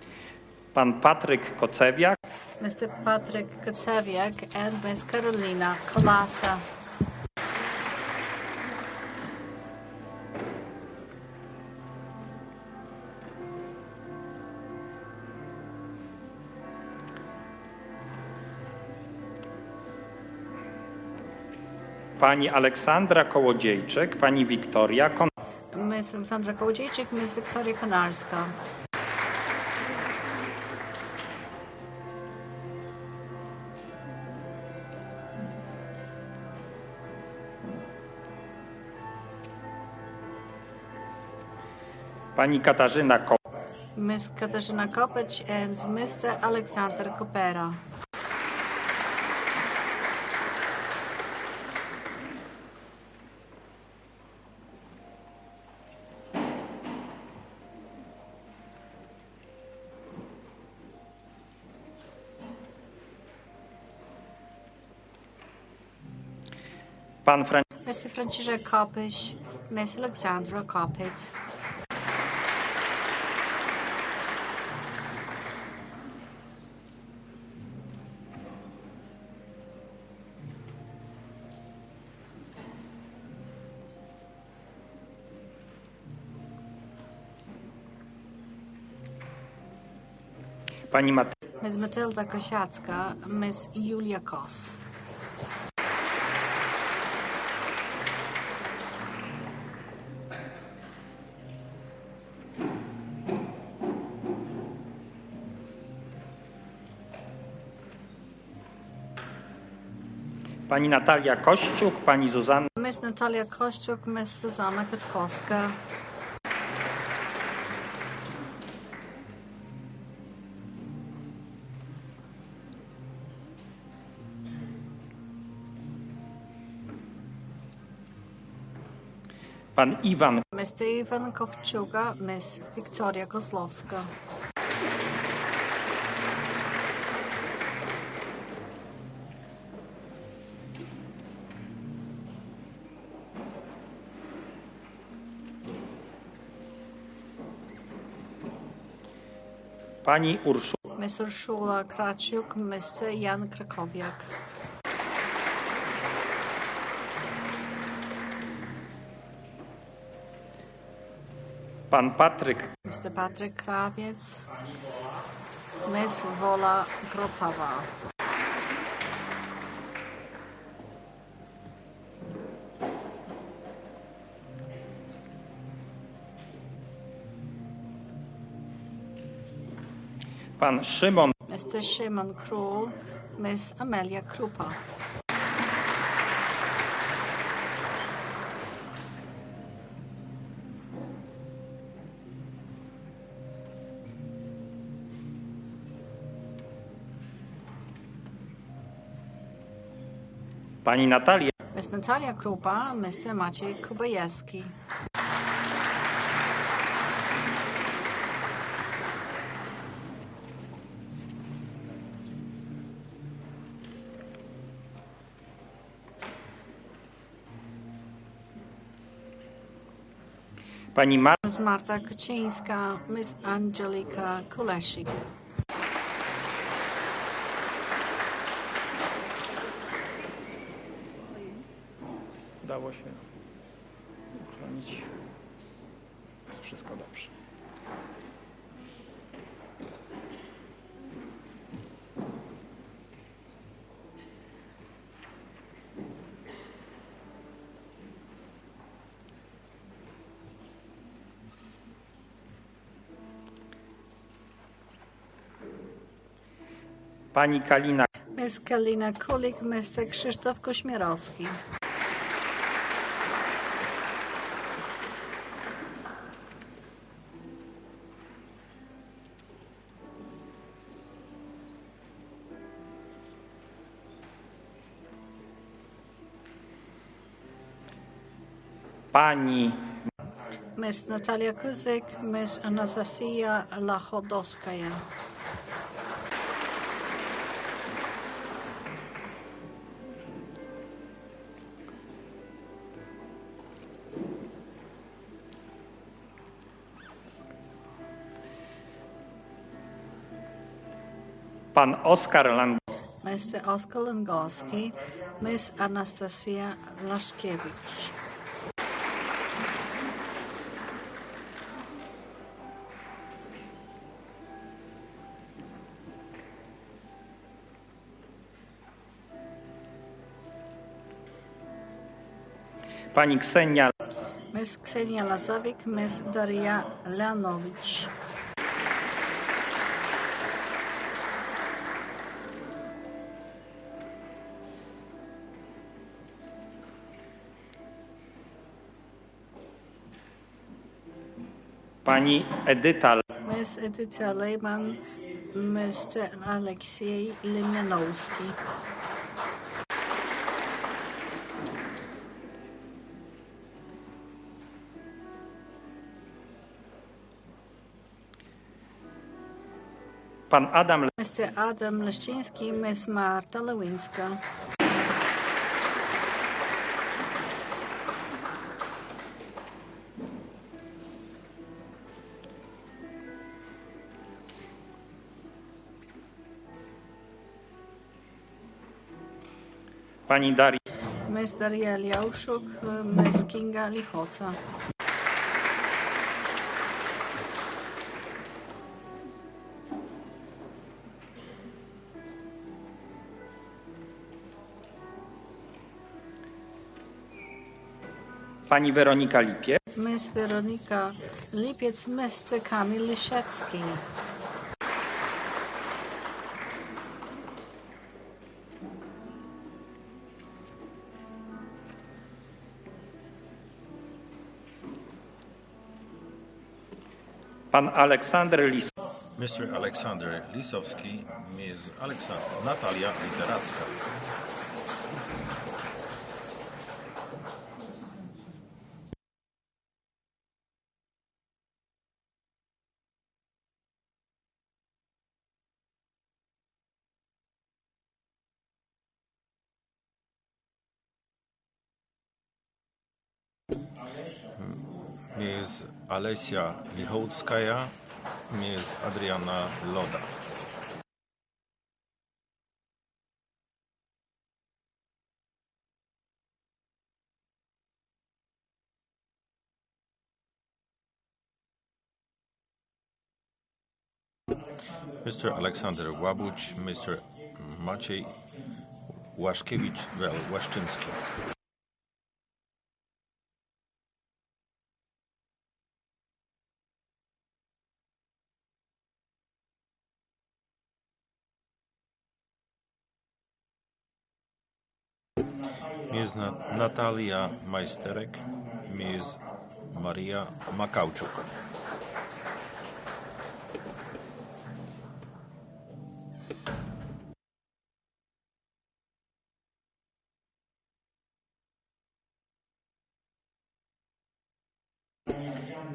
pan Patryk Kocewiak, Mr. Patrick Kocewiak, and Ms. Karolina Kolasa. pani Aleksandra Kołodziejczyk, pani Wiktoria Ms. Aleksandra Kołodziejczyk, Ms. Wiktoria Konarska. pani Katarzyna Ms. Katarzyna Kopeć and Mr. Alexander Kopera. pan Mr. Franciszek Kopyś, Ms. Alexandra Kopyt. pani Ms. Matylda Kosiacka, Ms. Julia Kos. pani Natalia Kościuk, pani Zuzanna Ms. Natalia Kościuk, Ms. Zuzanna Katkowska. pan Iwan Mr. Iwan Kowczuga, Ms. Wiktoria Kozlowska. pani Urszula Ms. Urszula Kraciuk, Mr. Jan Krakowiak. pan Patryk Mr. Patryk Krawiec, Ms. Wola Grotowa. pan Szymon Mr. Szymon Król, Ms. Amelia Krupa. pani Natalia Ms. Natalia Krupa, Mr. Maciej Kubajewski. pani Ms. Marta Kocińska, Ms. Angelika Kulesik. Udało się uchronić. Jest wszystko dobrze. Pani Kalina Ms. Kalina Kulik, Mr. Krzysztof Kośmierowski. pani Ms. Natalia Kuzyk, Ms. Anastasia Lachodowskaja. Pan Oskar Lang. Mr. Oskar Langowski, Ms. Anastasia Laszkiewicz. Pani Ksenia. Ms. Ksenia Lazawik, Ms. Daria Leonowicz. Pani Edyta. Ms. Edyta Lejman, Mr. Aleksiej Lemianowski. Pan Adam. Mr. Adam Leszczyński, Ms. Marta Lewińska. Pani Daria. Ms. Daria Liauszuk, Ms. Kinga Lichoca. Pani Weronika Lipie. Ms. Weronika Lipiec, Mr. Kamil Liszecki. Pan Aleksander Lis. Mr. Aleksander Lisowski, Ms. Natalia Literacka. Ms. Alesia Lichockaja, Ms. Adriana Loda. Mr. Aleksander Łabuć, Mr. Maciej Łaszkiewicz-Łaszczyński. Ms. Natalia Majsterek, Ms. Maria Makałczuk.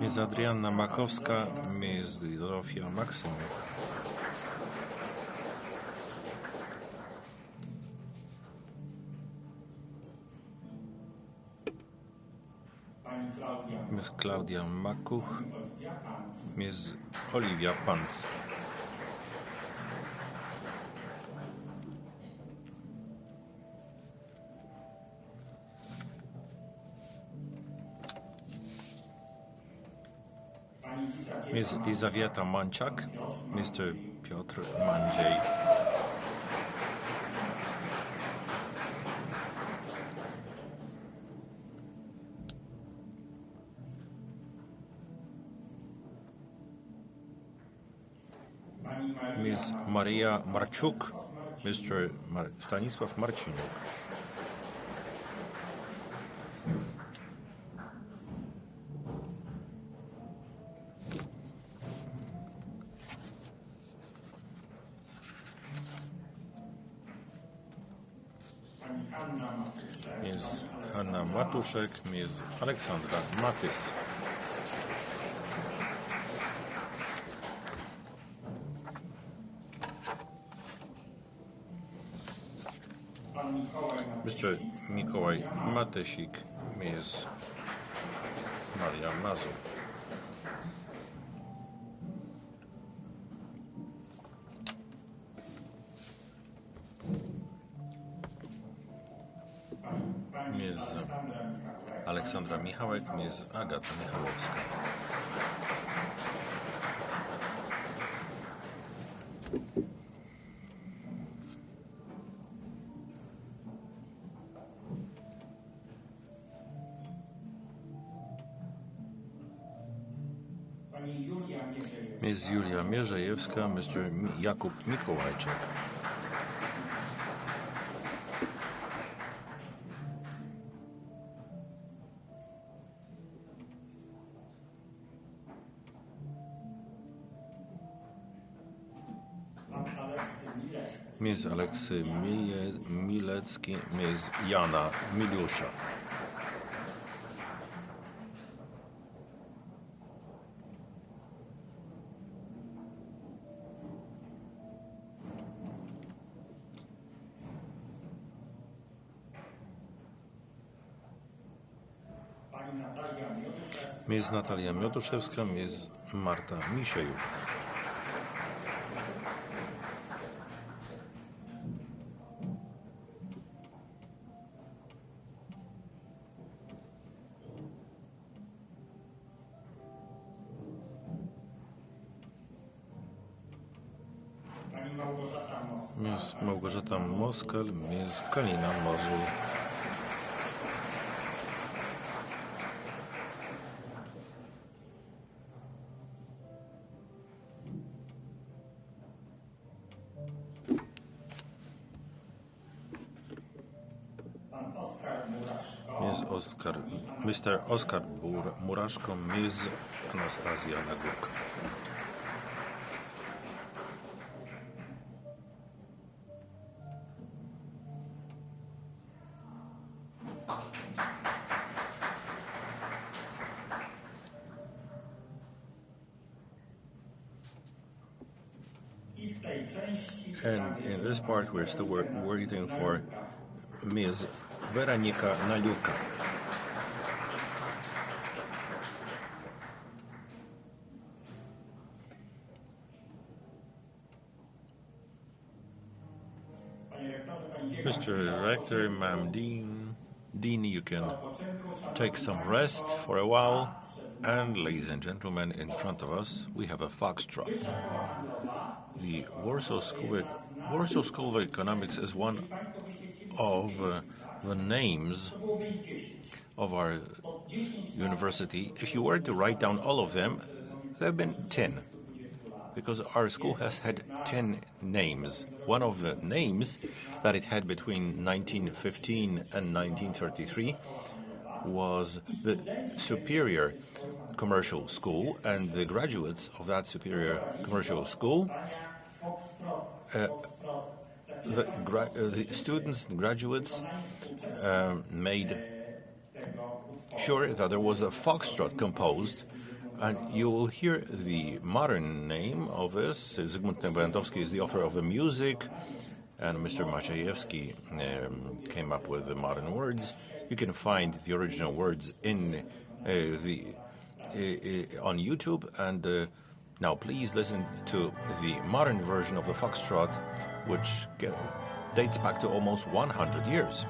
Ms. Adrianna Makowska, Ms. Zofia Maksymuk. Ms. Klaudia Makuch, Ms. Oliwia Pans. Ms. Lizawieta Manciak, Mr. Piotr Mandziej. Ms. Maria Marczuk, Mr. Stanisław Marciniuk. Ms. Hanna Matuszek, Ms. Aleksandra Matys. Mr. Mikołaj Matysik, Ms. Maria Mazur. Ms. Aleksandra Michałek, Ms. Agata Michałowska. Ms. Julia Mierzejewska, Mr. Jakub Mikołajczak. Ms. Aleksy Milecki, Ms. Jana Miliusza. Ms. Natalia Mioduszewska, Ms. Marta Misiejuk. Ms. Małgorzata Moskal, Ms. Kalina Mozul. Mr. Oskar Muraszko, Ms. Anastazja Nagórka. And in this part, we're still waiting for Ms. Weronika Naliuka. Mr. Rector, Ma'am Dean, you can take some rest for a while. And ladies and gentlemen, in front of us, we have a foxtrot. The Warsaw School of Economics is one of the names of our university. If you were to write down all of them, there have been 10, because our school has had 10 names. One of the names that it had between 1915 and 1933 was the Superior Commercial School, and the graduates of that Superior Commercial School, the students and graduates made sure that there was a foxtrot composed, and you will hear the modern name of this. Zygmunt Nowandowski is the author of the music, and Mr. Maciejewski came up with the modern words. You can find the original words in on YouTube, and now please listen to the modern version of the foxtrot, which dates back to almost 100 years.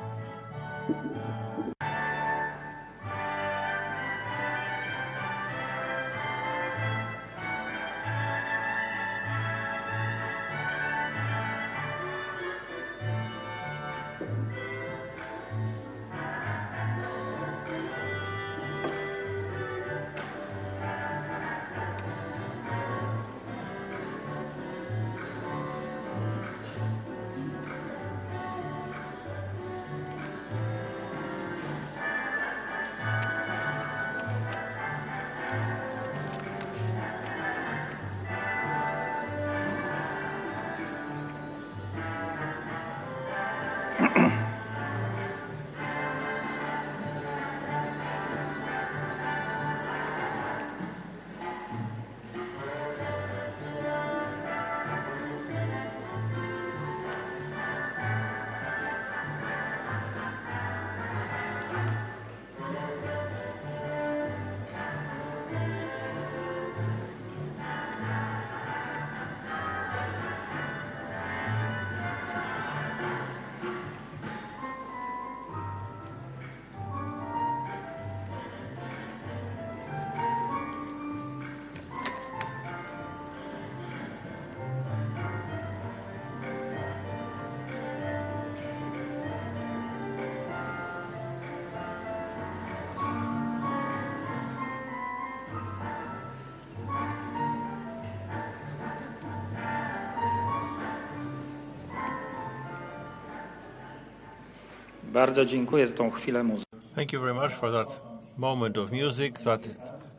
Bardzo dziękuję za tą chwilę muzyki. Thank you very much for that moment of music that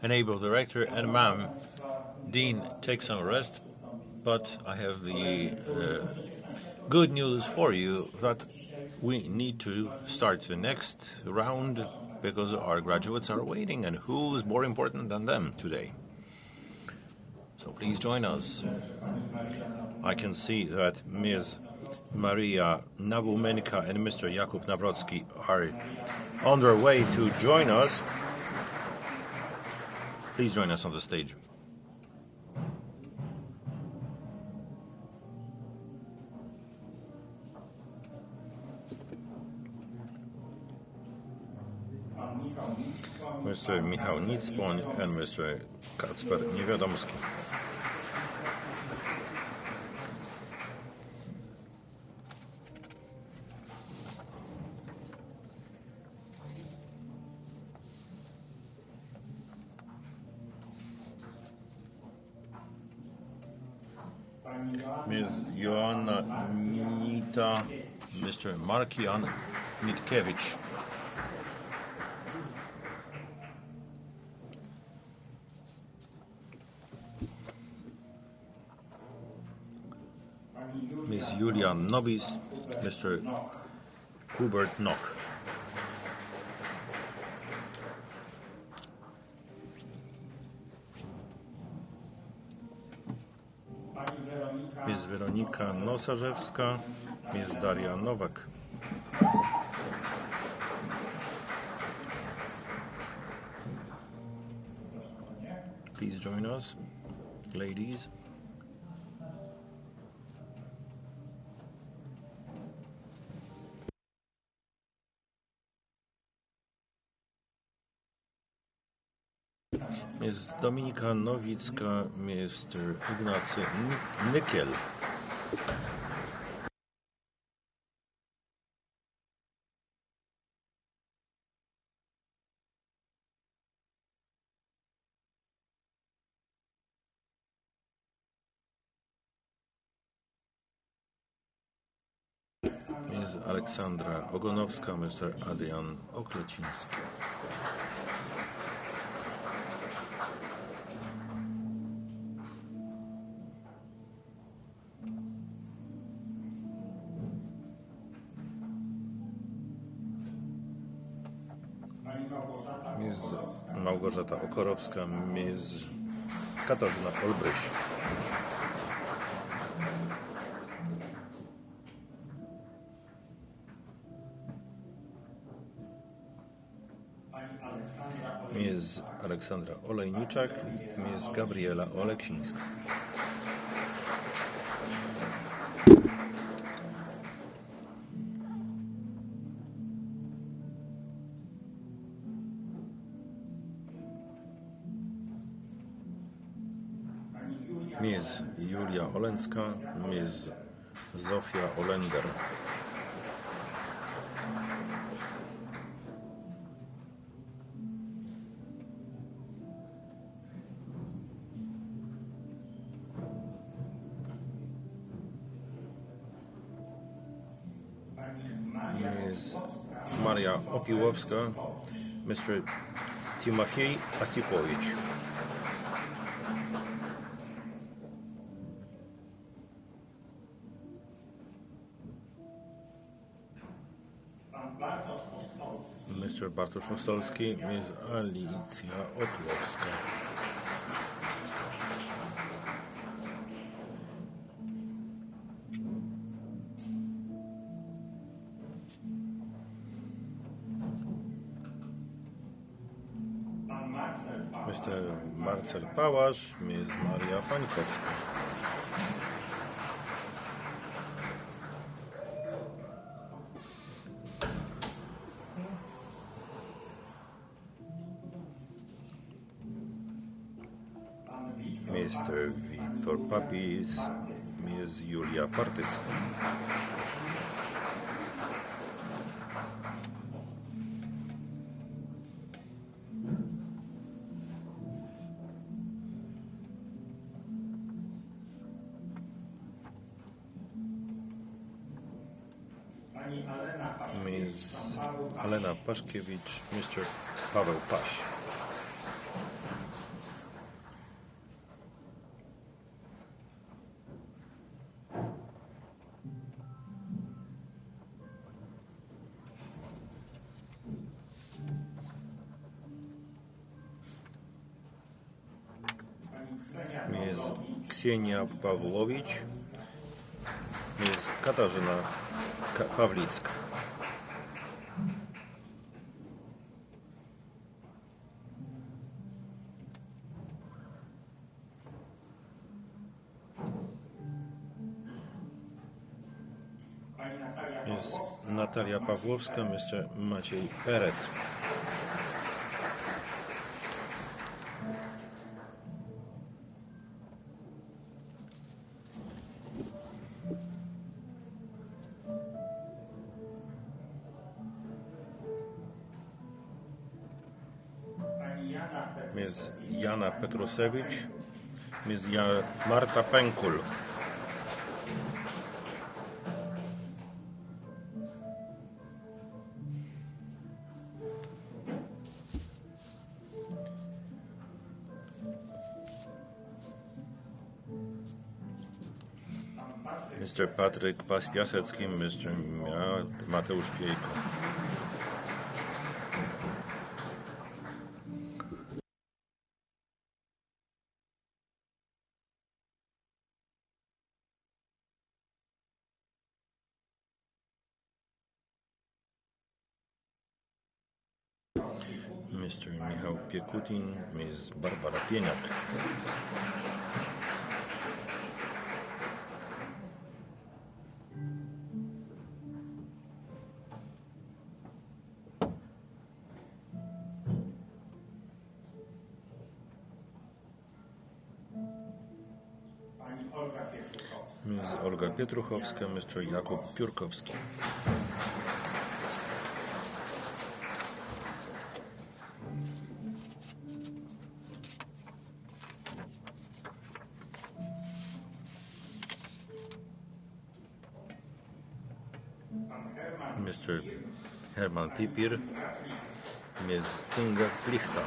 enabled the rector and ma'am, Dean, take some rest. But I have the good news for you that we need to start the next round because our graduates are waiting, and who's more important than them today? So please join us. I can see that Ms. Maria Nabumenka and Mr. Jakub Nawrocki are on their way to join us. Please join us on the stage. Mr. Michał Nicpoń and Mr. Kacper Niewiadomski. Ms. Joanna Nita, Mr. Markian Nitkiewicz. Ms. Julia Nobis, Mr. Hubert Nock. Ms. Weronika Nosarzewska, Ms. Daria Nowak. Please join us, ladies. Ms. Dominika Nowicka, Mr. Ignacy Nykiel. Ms. Aleksandra Ogonowska, Mr. Adrian Okleciński. Ms. Małgorzata Okorowska, Ms. Katarzyna Olbryś. Ms. Aleksandra Olejniczak, Ms. Gabriela Oleksińska. Ms. Julia Olęcka, Ms. Zofia Olender. Ms. Maria Opiłowska, Mr. Timofiej Asipowicz. Mr. Bartosz Ostolski, Ms. Alicja Otłowska. Mr. Marcel Pałasz, Ms. Maria Pańkowska. Mr. Wiktor Papis, Ms. Julia Partycka. Ms. Alena Paszkiewicz, Mr. Paweł Paś. Ms. Ksenia Pawłowicz, Ms. Katarzyna Pawlicka. Ms. Natalia Pawłowska, Mr. Maciej Peret. Ms. Jana Petrusewicz, Ms. Marta Pękul. Mr. Patryk Piasecki, Mr. Mateusz Piejko. Mr. Michał Piekutin, Ms. Barbara Pieniak. Ms. Olga Pietruchowska, Mr. Jakub Piórkowski. Mr. Herman Pipir, Ms. Inga Plichta.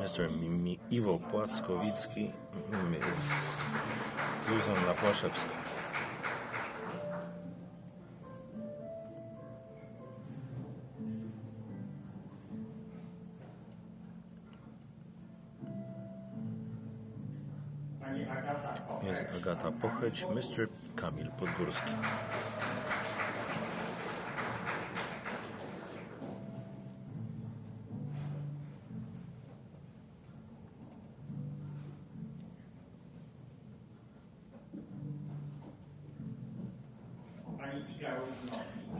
Mr. Iwo Płackowicki, Ms. Zuzanna Płaszewska. Ms. Agata Pocheć, Mr. Kamil Podgórski.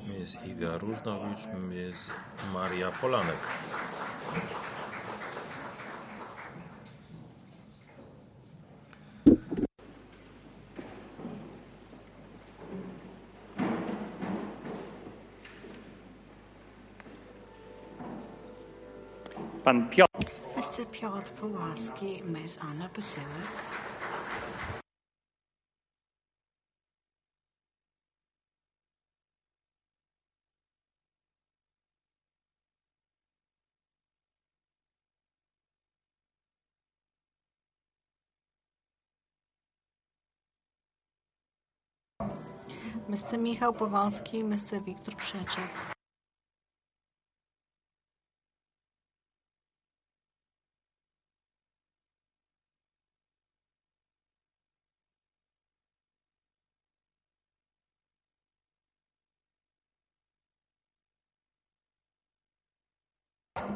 Ms. Iga Różnowicz, Ms. Maria Polanek. Pan Piotr. Mr. Piotr Wachowiak, Ms. Anna Pasyłek. Mr. Michał Powalski, Mr. Wiktor Przeczek.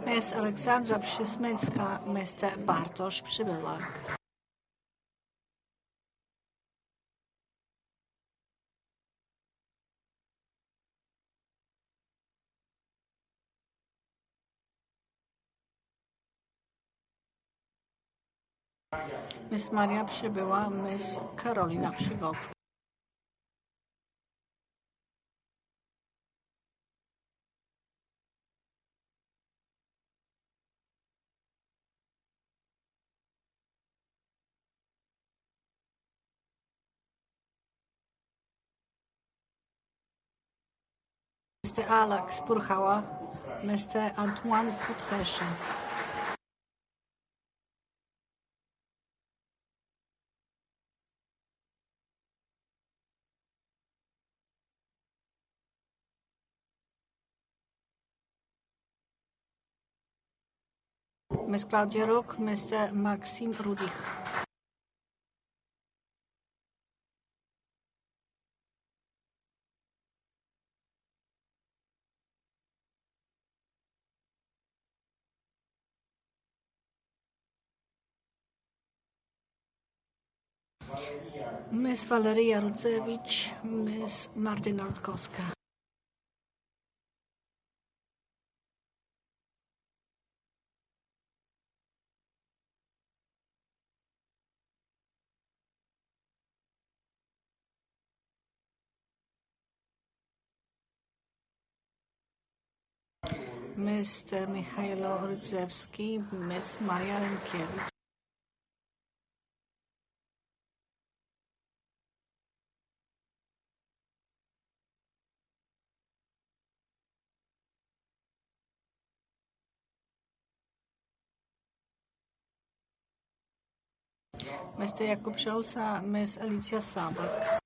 Ms. Aleksandra Przysmycka, Mr. Bartosz Przybyła. Ms. Maria Przybyła, Ms. Karolina Przygocka. Mr. Alex Purchała, Mr. Antoine Putresza. Ms. Claudia Ruk, Mr. Maxim Rudich. Ms. Valeria Rudzewicz, Ms. Martyna Rutkowska. Mr. Michailo Rydzewski, Ms. Maria Rynkiewicz. Mr. Jakub Żołsa, Ms. Alicja Sabak.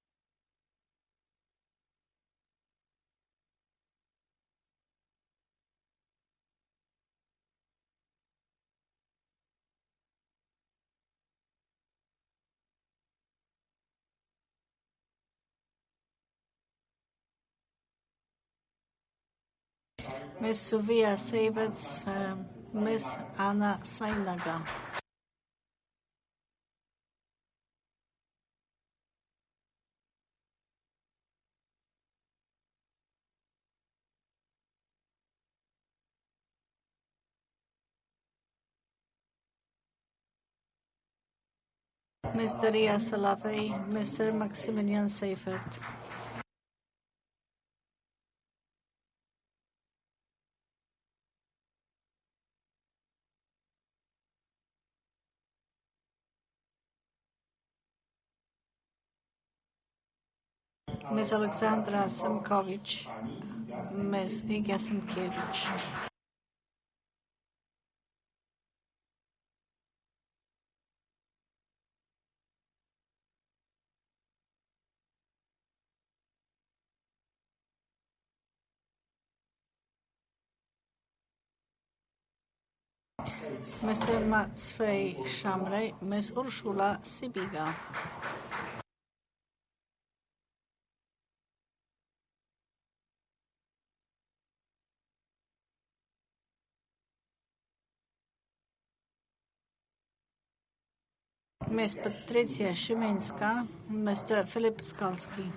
Ms. Sofia Savets, Ms. Anna Sajnaga. Ms. Daria Salavey, Mr. Maximilian Seifert. Ms. Aleksandra Semkowicz, Ms. Iga Semkiewicz. Mr. Maciej Szamrej, Ms. Urszula Sybiga. Ms. Patrycja Szymeńska, Mr. Filip Skalski.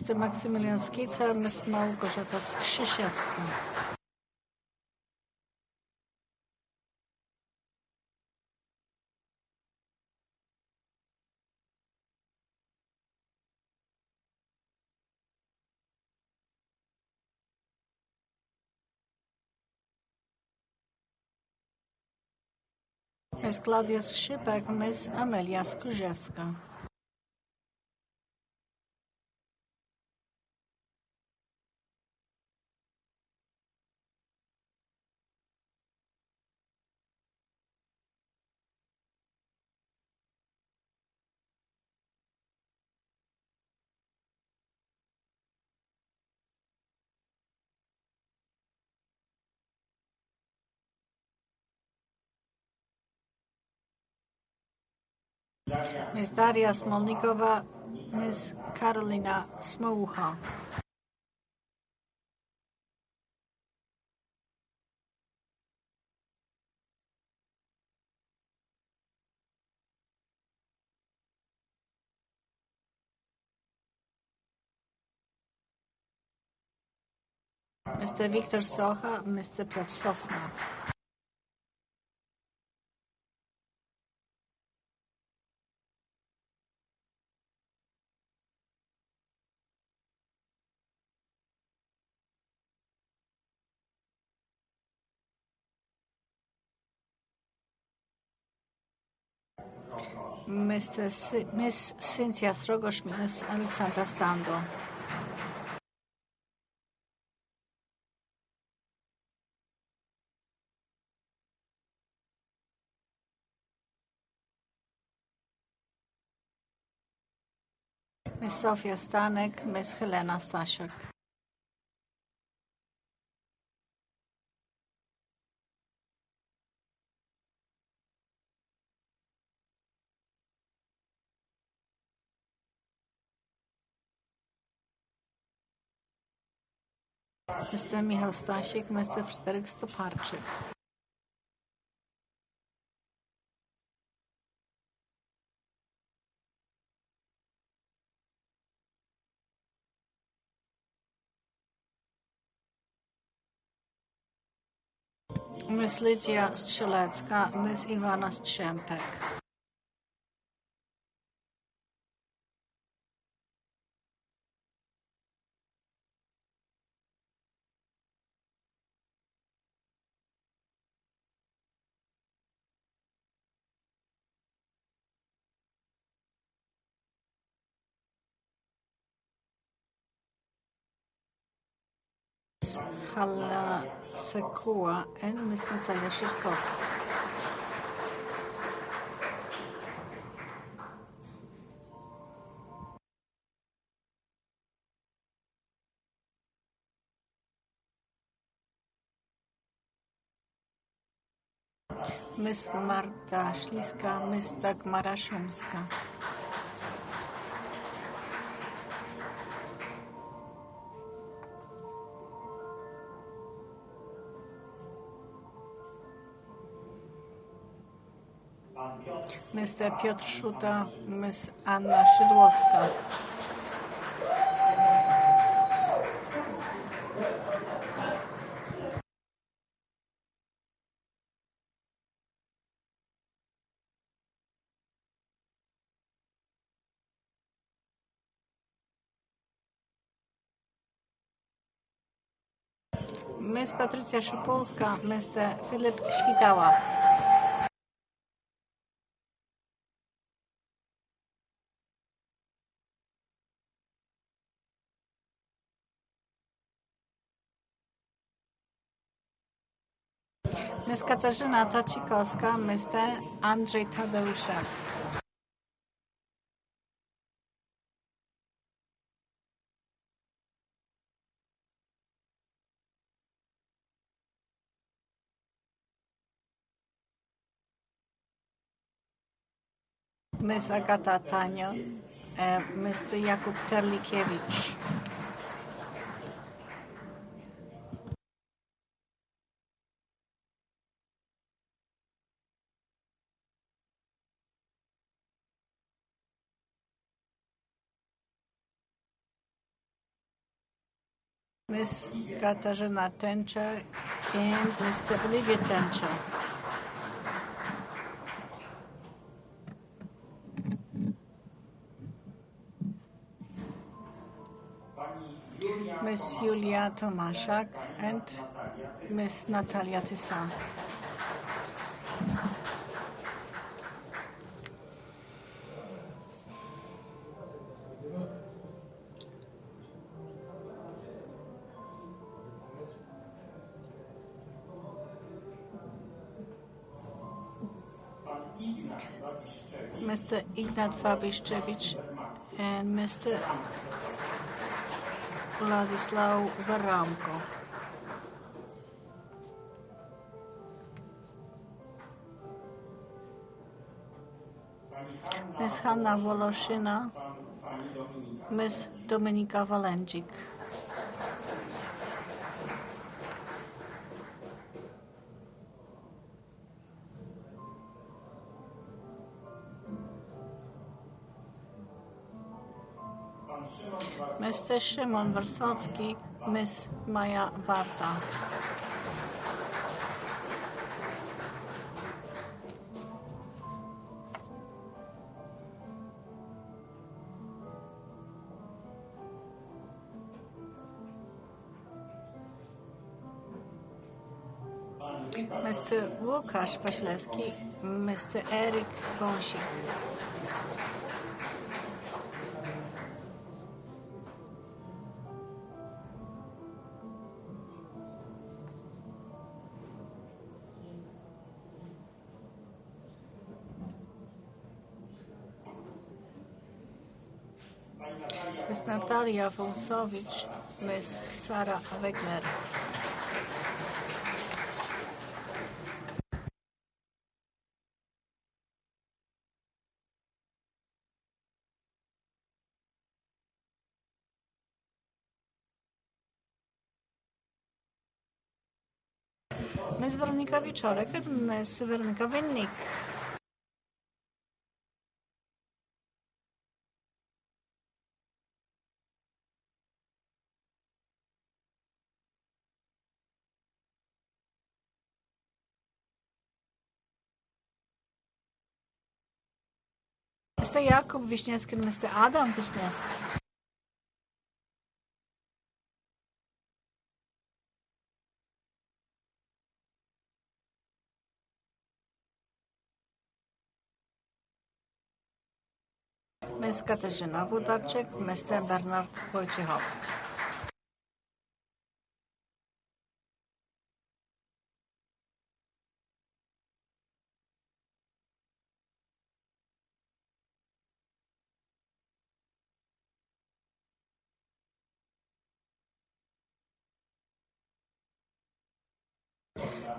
Mr. Maksymilian Skica, Ms. Małgorzata Skrzysiewska. Ms. Klaudia Skrzypek, Ms. Amelia Skurzewska. Ms. Daria Smolnikowa, Ms. Karolina Smołucha. Mr. Wiktor Socha, Mr. Piotr Sosna. Miss Cynthia Srogosz, Miss Alexandra Stando. Miss Sofia Stanek, Miss Helena Stasiak. Mr. Michał Stasik, Mr. Fryderyk Stoparczyk. Miss Lidia Strzelecka, Miss Iwana Strzępek. Halla Sekuła and Miss Natalia Sierkowska. Miss Marta Śliska, Miss Dagmara Szumska. Mr. Piotr Szuta, Miss Anna Szydłowska. Miss Patrycja Szupolska, Mr. Filip Świtała. Miss Katarzyna Tacikowska, Mr. Andrzej Tadeuszek. Miss Agata Tanio, Mr. Jakub Terlikiewicz. Miss Katarzyna Tęcza and Mr. Olivier Tęcza. Miss Julia Tomaszak and Miss Natalia Tysa. Mr. Ignat Wabiszczewicz and Mr. Władysław Waramko. Miss Hanna Woloszyna, Miss Dominika Walędzik. Mr. Szymon Warsowski, Miss Maja Warta. Mr. Łukasz Waślewski, Mr. Eric Wąsik. Ms. Natalia Wąsowicz, Ms. Sara Wegner. Ms. Weronika Wieczorek, Ms. Weronika Winnik. Mr. Jakub Wiśniewski, Mr. Adam Wiśniewski. Ms. Katarzyna Włodarczyk, Mr. Bernard Wojciechowski.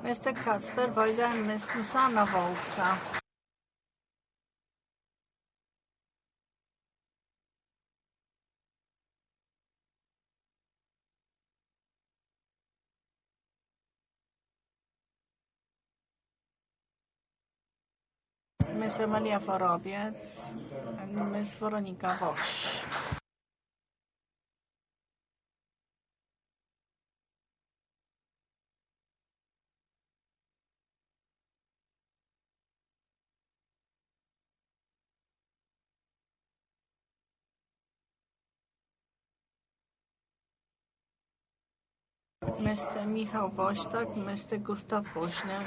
Mr. Kacper Wojda and Ms. Susanna Wolska. Ms. Emilia Forobiec and Ms. Weronika Woś. Mr. Michał Woźtak, Mr. Gustaw Woźniak.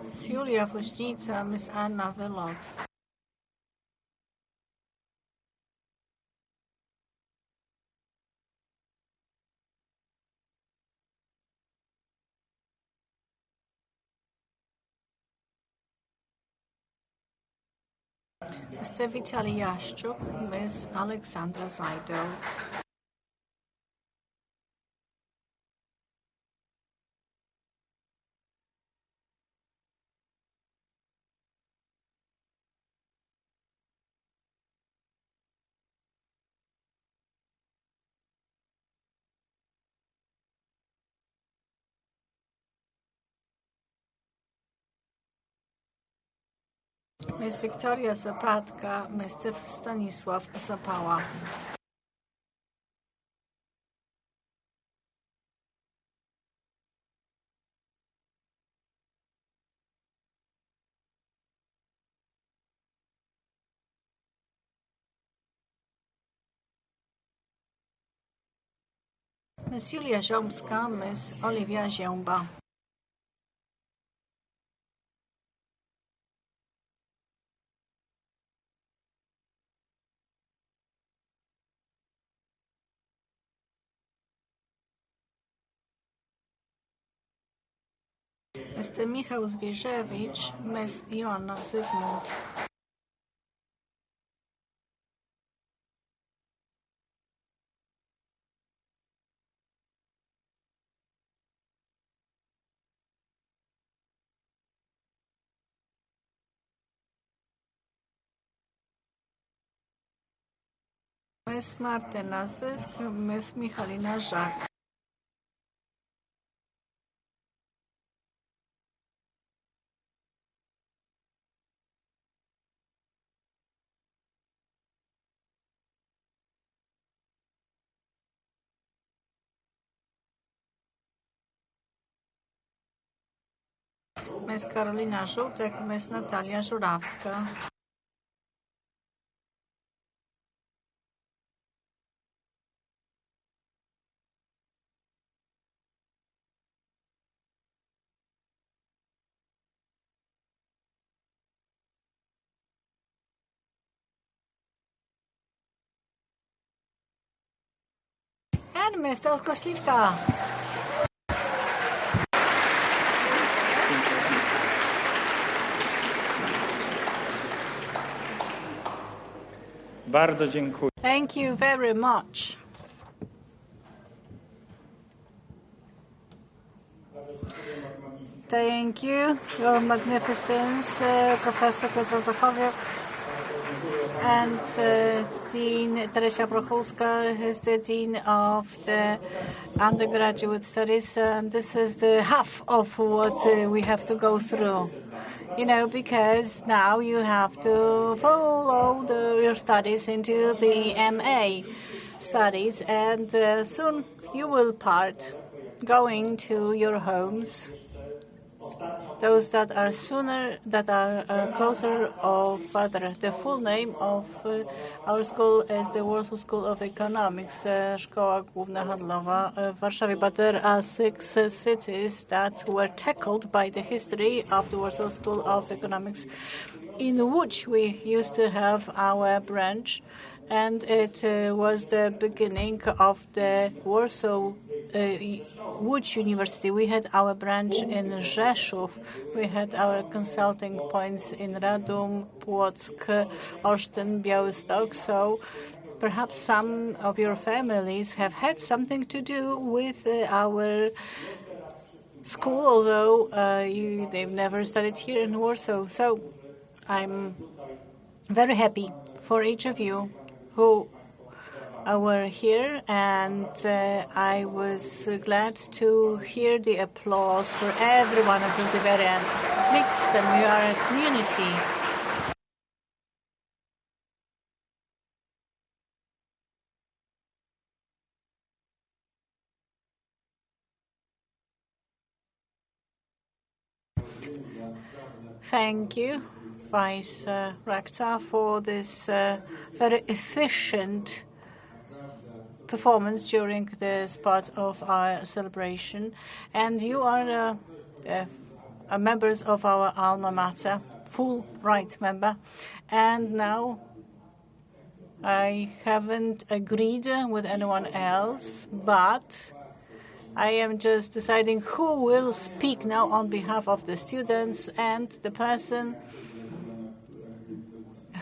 Ms. Julia Woźnica, Ms. Anna Wylot. Mr. Witali Jaszczuk, Ms. Aleksandra Zajdeł. Ms. Wiktoria Zapadka, Mr. Stanisław Zapała. Ms. Julia Ziomska, Ms. Oliwia Zięba. Mr. Michał Zwierzewicz, Ms. Joanna Zygmunt. Ms. Martyna Zysk, Ms. Michalina Żak. Ms. Karolina Żółtek, Ms. Natalia Żurawska. And Mr. Kośliwka. Bardzo dziękuję. Thank you very much. Thank you, Your Magnificence, Professor Piotr Wachowiak, and Dean Teresia Prochulska is the Dean of the Undergraduate Studies. And this is the half of what we have to go through. You know, because now you have to follow your studies into the MA studies, and soon you will part going to your homes. Those that are closer or further. The full name of our school is the Warsaw School of Economics, Szkoła Główna Handlowa w Warszawie. But there are 6 cities that were tackled by the history of the Warsaw School of Economics, in which we used to have our branch. And it was the beginning of the Warsaw Łódź University. We had our branch in Rzeszów. We had our consulting points in Radom, Płock, Olsztyn, Białystok. So perhaps some of your families have had something to do with our school, although they've never studied here in Warsaw. So I'm very happy for each of you who were here, and I was glad to hear the applause for everyone until the very end. Brixton, we are a community. Thank you, Vice Rector, for this very efficient performance during this part of our celebration. And you are members of our alma mater, full right member. And now I haven't agreed with anyone else, but I am just deciding who will speak now on behalf of the students, and the person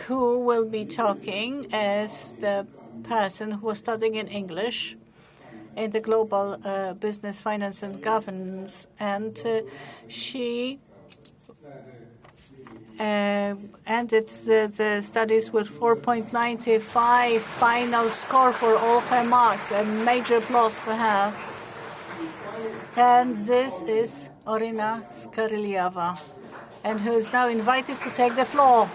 who will be talking is the person who was studying in English in the global business, finance, and governance, and she ended the studies with 4.95 final score for all her marks. A major applause for her. And this is Oryna Skliarova, and who is now invited to take the floor.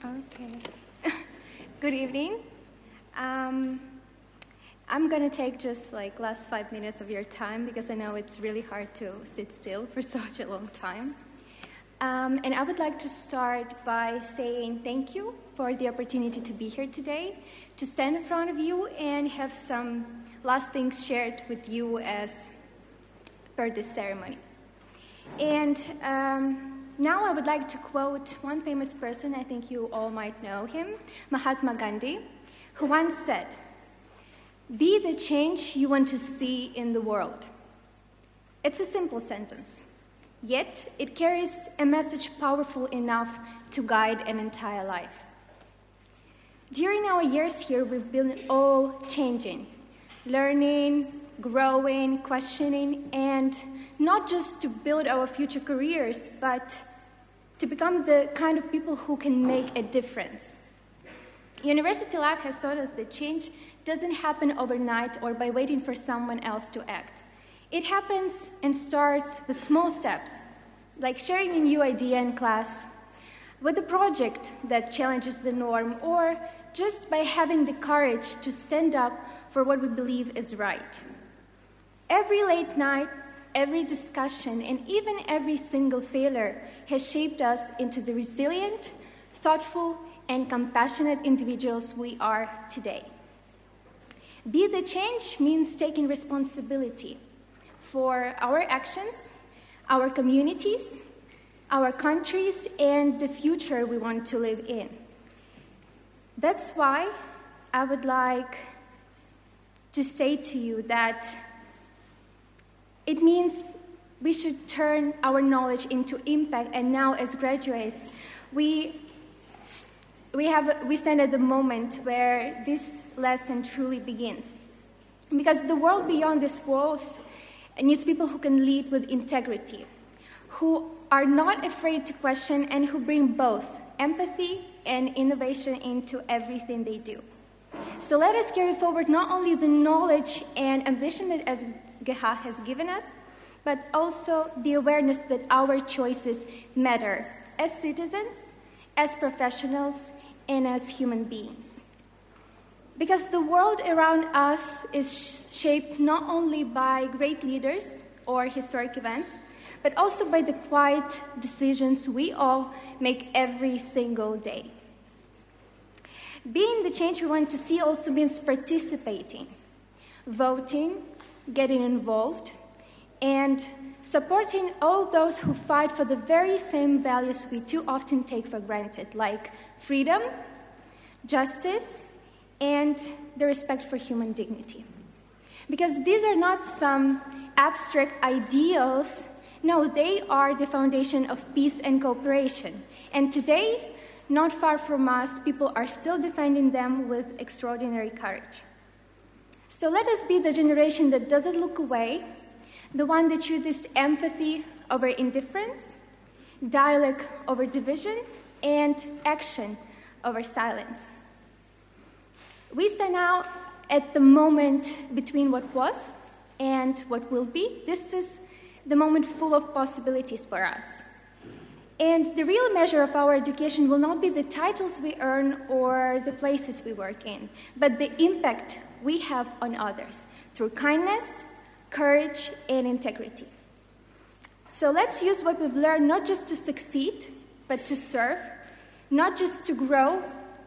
Okay. Good evening. I'm going to take just like last 5 minutes of your time because I know it's really hard to sit still for such a long time. And I would like to start by saying thank you for the opportunity to be here today, to stand in front of you and have some last things shared with you as per this ceremony. And now I would like to quote one famous person, I think you all might know him, Mahatma Gandhi, who once said, "Be the change you want to see in the world." It's a simple sentence, yet it carries a message powerful enough to guide an entire life. During our years here, we've been all changing, learning, growing, questioning, and not just to build our future careers, but to become the kind of people who can make a difference. University life has taught us that change doesn't happen overnight or by waiting for someone else to act. It happens and starts with small steps, like sharing a new idea in class, with a project that challenges the norm, or just by having the courage to stand up for what we believe is right. Every late night, every discussion, and even every single failure has shaped us into the resilient, thoughtful, and compassionate individuals we are today. Be the change means taking responsibility for our actions, our communities, our countries, and the future we want to live in. That's why I would like to say to you that it means we should turn our knowledge into impact, and now as graduates, we stand at the moment where this lesson truly begins. Because the world beyond these walls needs people who can lead with integrity, who are not afraid to question, and who bring both empathy and innovation into everything they do. So let us carry forward not only the knowledge and ambition that SGH has given us, but also the awareness that our choices matter as citizens, as professionals, and as human beings. Because the world around us is shaped not only by great leaders or historic events, but also by the quiet decisions we all make every single day. Being the change we want to see also means participating, voting, getting involved, and supporting all those who fight for the very same values we too often take for granted, like freedom, justice, and the respect for human dignity. Because these are not some abstract ideals. No, they are the foundation of peace and cooperation. And today, not far from us, people are still defending them with extraordinary courage. So let us be the generation that doesn't look away, the one that chooses empathy over indifference, dialogue over division, and action over silence. We stand now at the moment between what was and what will be. This is the moment full of possibilities for us. And the real measure of our education will not be the titles we earn or the places we work in, but the impact we have on others through kindness, courage, and integrity. So let's use what we've learned not just to succeed, but to serve, not just to grow,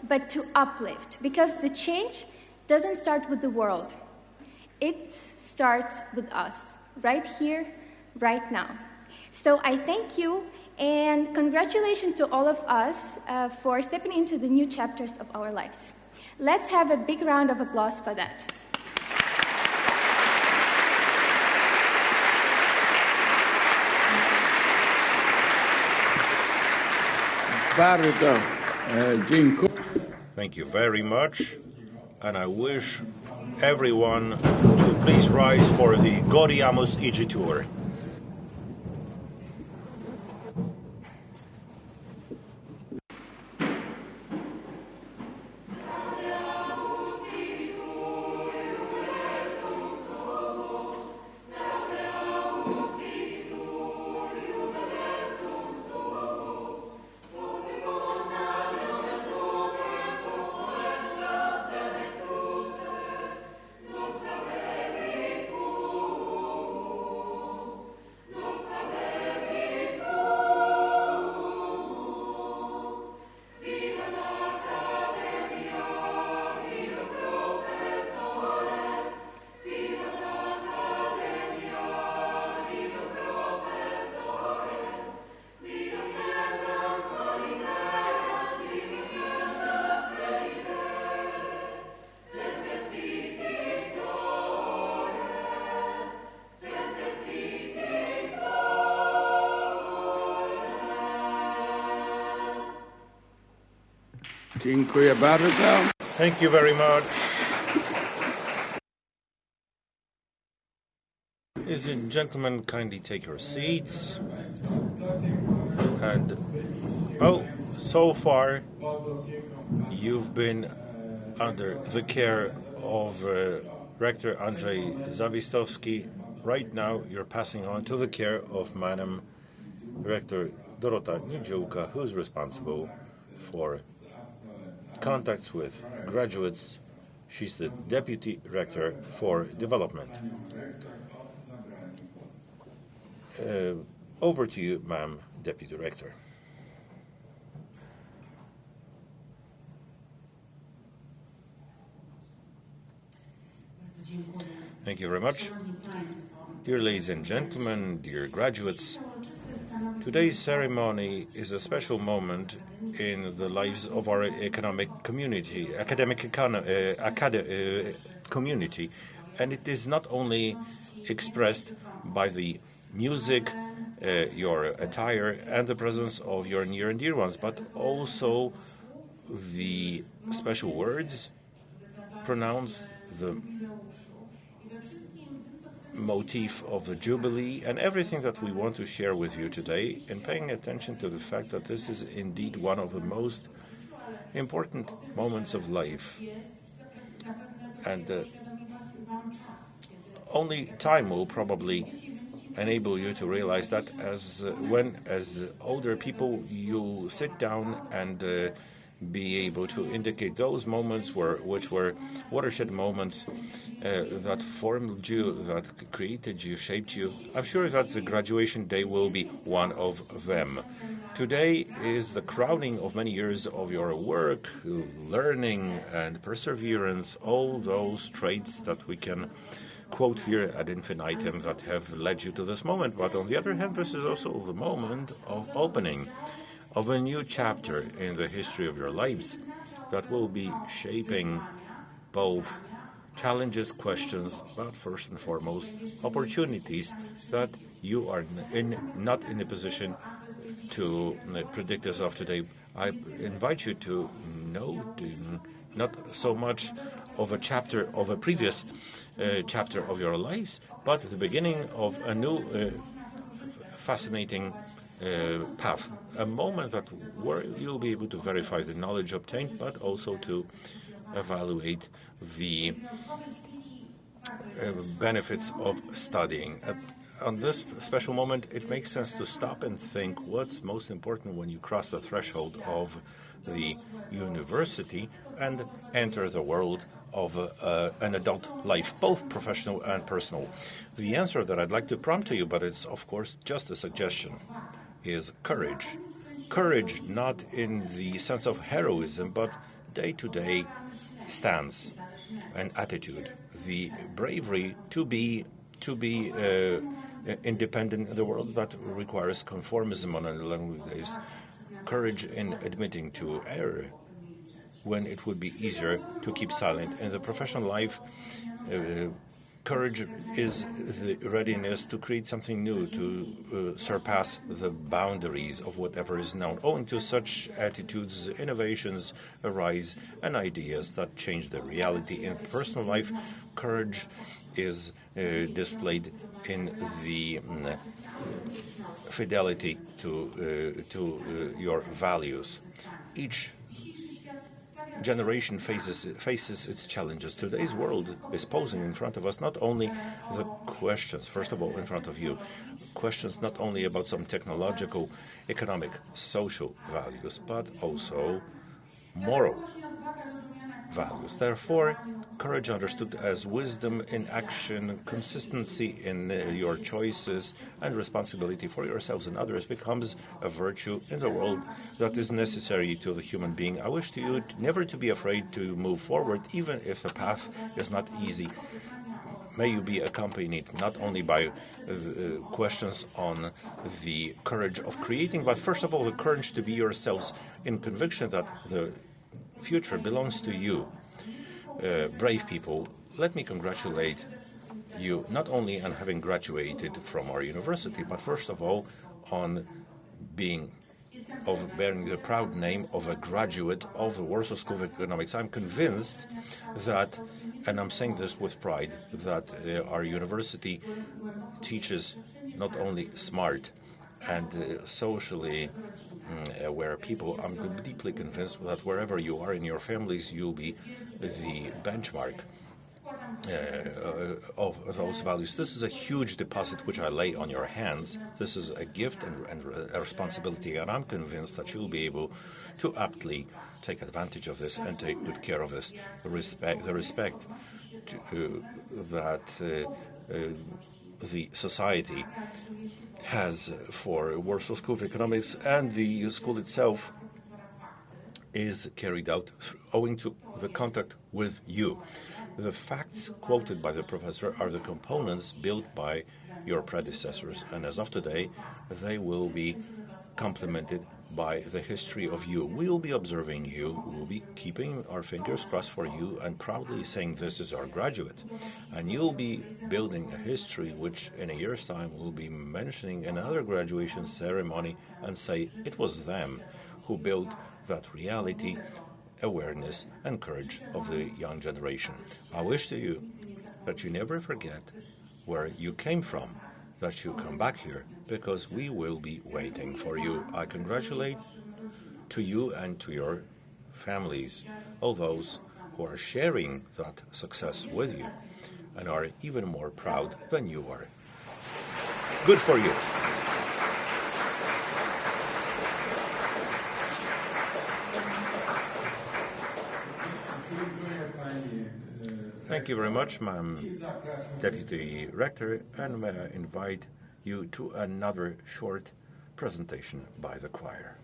but to uplift, because the change doesn't start with the world. It starts with us, right here, right now. So I thank you, and congratulations to all of us for stepping into the new chapters of our lives. Let's have a big round of applause for that. Bardzo dziękuję. Thank you very much, and I wish everyone to please rise for the Gaudiamus Igitur. Dziękuję bardzo. Thank you very much. Ladies and gentlemen, kindly take your seats. And, so far, you've been under the care of Rector Andrzej Zawistowski. Right now, you're passing on to the care of Madam Rector Dorota Niedziółka, who's responsible for contacts with graduates. She's the Deputy Rector for Development. Over to you, ma'am, Deputy Rector. Thank you very much. Dear ladies and gentlemen, dear graduates, today's ceremony is a special moment in the lives of our academic community, and it is not only expressed by the music, your attire, and the presence of your near and dear ones, but also the special words pronounced, the motif of the Jubilee, and everything that we want to share with you today, and paying attention to the fact that this is indeed one of the most important moments of life. And only time will probably enable you to realize that as older people you sit down and be able to indicate those moments which were watershed moments that formed you, that created you, shaped you. I'm sure that the graduation day will be one of them. Today is the crowning of many years of your work, learning, and perseverance, all those traits that we can quote here ad infinitum that have led you to this moment. But on the other hand, this is also the moment of opening of a new chapter in the history of your lives that will be shaping both challenges, questions, but first and foremost, opportunities that you are not in a position to predict as of today. I invite you to note not so much of a chapter of a previous chapter of your lives, but the beginning of a new fascinating path, a moment where you'll be able to verify the knowledge obtained, but also to evaluate the benefits of studying. On this special moment, it makes sense to stop and think what's most important when you cross the threshold of the university and enter the world of an adult life, both professional and personal. The answer that I'd like to prompt to you, but it's of course just a suggestion, is courage. Courage not in the sense of heroism, but day-to-day stance and attitude. The bravery to be independent in the world that requires conformism on a long days. Courage in admitting to error when it would be easier to keep silent. In the professional life, courage is the readiness to create something new, to surpass the boundaries of whatever is known. Owing to such attitudes, innovations arise and ideas that change the reality. In personal life, courage is displayed in the fidelity to your values. Each generation faces its challenges. Today's world is posing in front of us not only the questions, first of all, in front of you, questions not only about some technological, economic, social values, but also moral values. Therefore, courage understood as wisdom in action, consistency in your choices, and responsibility for yourselves and others becomes a virtue in the world that is necessary to the human being. I wish to you never to be afraid to move forward, even if the path is not easy. May you be accompanied not only by questions on the courage of creating, but first of all, the courage to be yourselves in conviction that the future belongs to you. Brave people, let me congratulate you not only on having graduated from our university, but first of all on bearing the proud name of a graduate of the Warsaw School of Economics. I'm convinced that, and I'm saying this with pride, that our university teaches not only smart and socially aware people. I'm deeply convinced that wherever you are in your families, you'll be the benchmark. of those values. This is a huge deposit which I lay on your hands. This is a gift and a responsibility, and I'm convinced that you'll be able to aptly take advantage of this and take good care of this. The respect that the society has for Warsaw School of Economics and the school itself is carried out owing to the contact with you. The facts quoted by the professor are the components built by your predecessors, and as of today, they will be complemented by the history of you. We will be observing you, we will be keeping our fingers crossed for you and proudly saying this is our graduate. And you'll be building a history which in a year's time will be mentioning another graduation ceremony and say it was them who built that reality, awareness and courage of the young generation. I wish to you that you never forget where you came from, that you come back here, because we will be waiting for you. I congratulate to you and to your families, all those who are sharing that success with you and are even more proud than you are. Good for you. Thank you very much, Madam Deputy Rector, and may I invite you to another short presentation by the choir.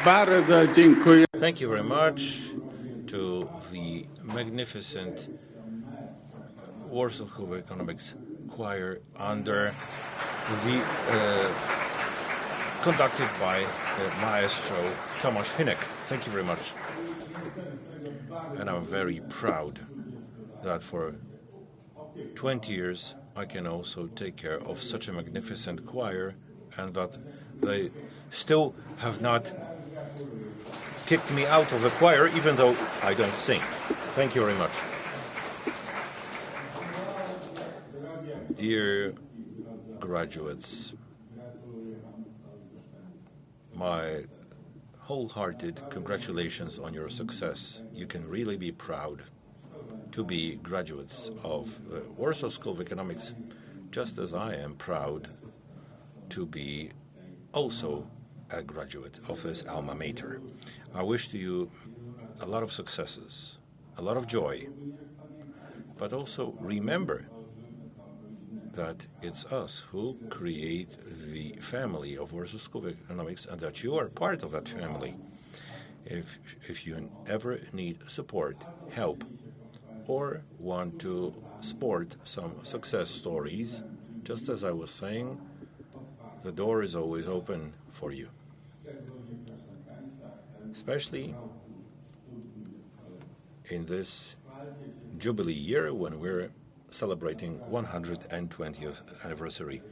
Bardzo dziękuję. Thank you very much to the magnificent Warsaw School of Economics choir under the conducted by Maestro Tomasz Hynek. Thank you very much. And I'm very proud that for 20 years I can also take care of such a magnificent choir and that they still have not kicked me out of the choir even though I don't sing. Thank you very much. Dear graduates, my wholehearted congratulations on your success. You can really be proud to be graduates of the Warsaw School of Economics, just as I am proud to be also a graduate of this alma mater. I wish to you a lot of successes, a lot of joy, but also remember that it's us who create the family of Warsaw School of Economics and that you are part of that family. If you ever need support, help, or want to sport some success stories, just as I was saying, the door is always open for you. Especially in this Jubilee year when we're celebrating 120th anniversary.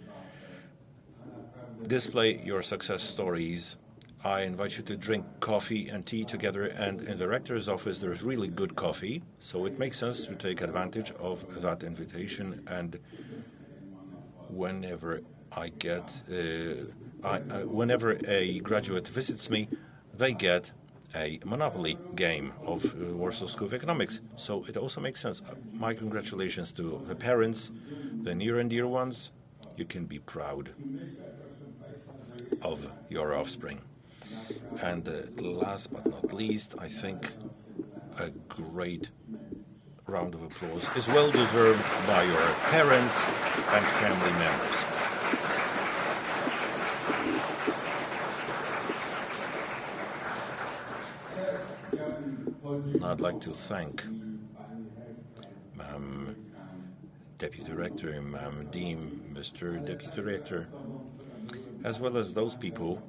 Display your success stories. I invite you to drink coffee and tea together, and in the rector's office there's really good coffee, so it makes sense to take advantage of that invitation. And whenever whenever a graduate visits me, they get a Monopoly game of Warsaw School of Economics. So it also makes sense. My congratulations to the parents, the near and dear ones. You can be proud of your offspring. And last but not least, I think a great round of applause is well deserved by your parents and family members. I'd like to thank Ma'am Deputy Rector, Ma'am Dean, Mr. Deputy Rector, as well as those people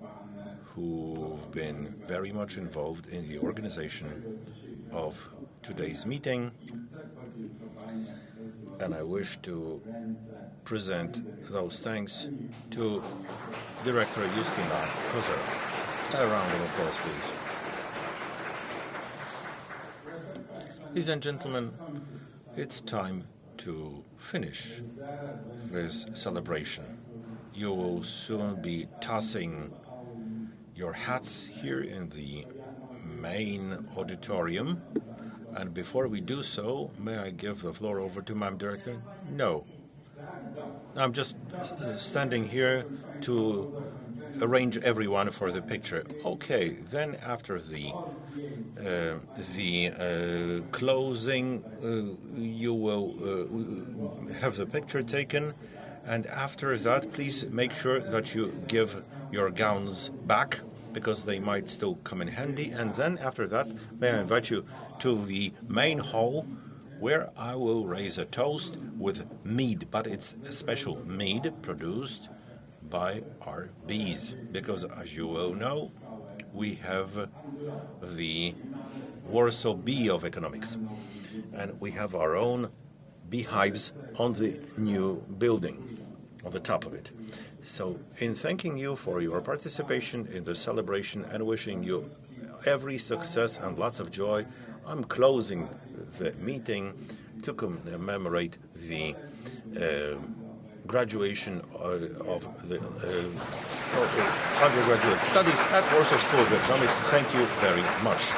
who've been very much involved in the organization of today's meeting. And I wish to present those thanks to Director Justyna Kozera. A round of applause, please. Ladies and gentlemen, it's time to finish this celebration. You will soon be tossing your hats here in the main auditorium. And before we do so, may I give the floor over to Ma'am Director? No. I'm just standing here to arrange everyone for the picture. Okay, then after the closing, you will have the picture taken, and after that, please make sure that you give your gowns back, because they might still come in handy. And then after that, may I invite you to the main hall, where I will raise a toast with mead, but it's a special mead produced by our bees, because as you well know, we have the Warsaw Bee of Economics, and we have our own beehives on the new building, on the top of it. So in thanking you for your participation in the celebration and wishing you every success and lots of joy, I'm closing the meeting to commemorate the graduation of the undergraduate studies at Warsaw School of Economics. Thank you very much.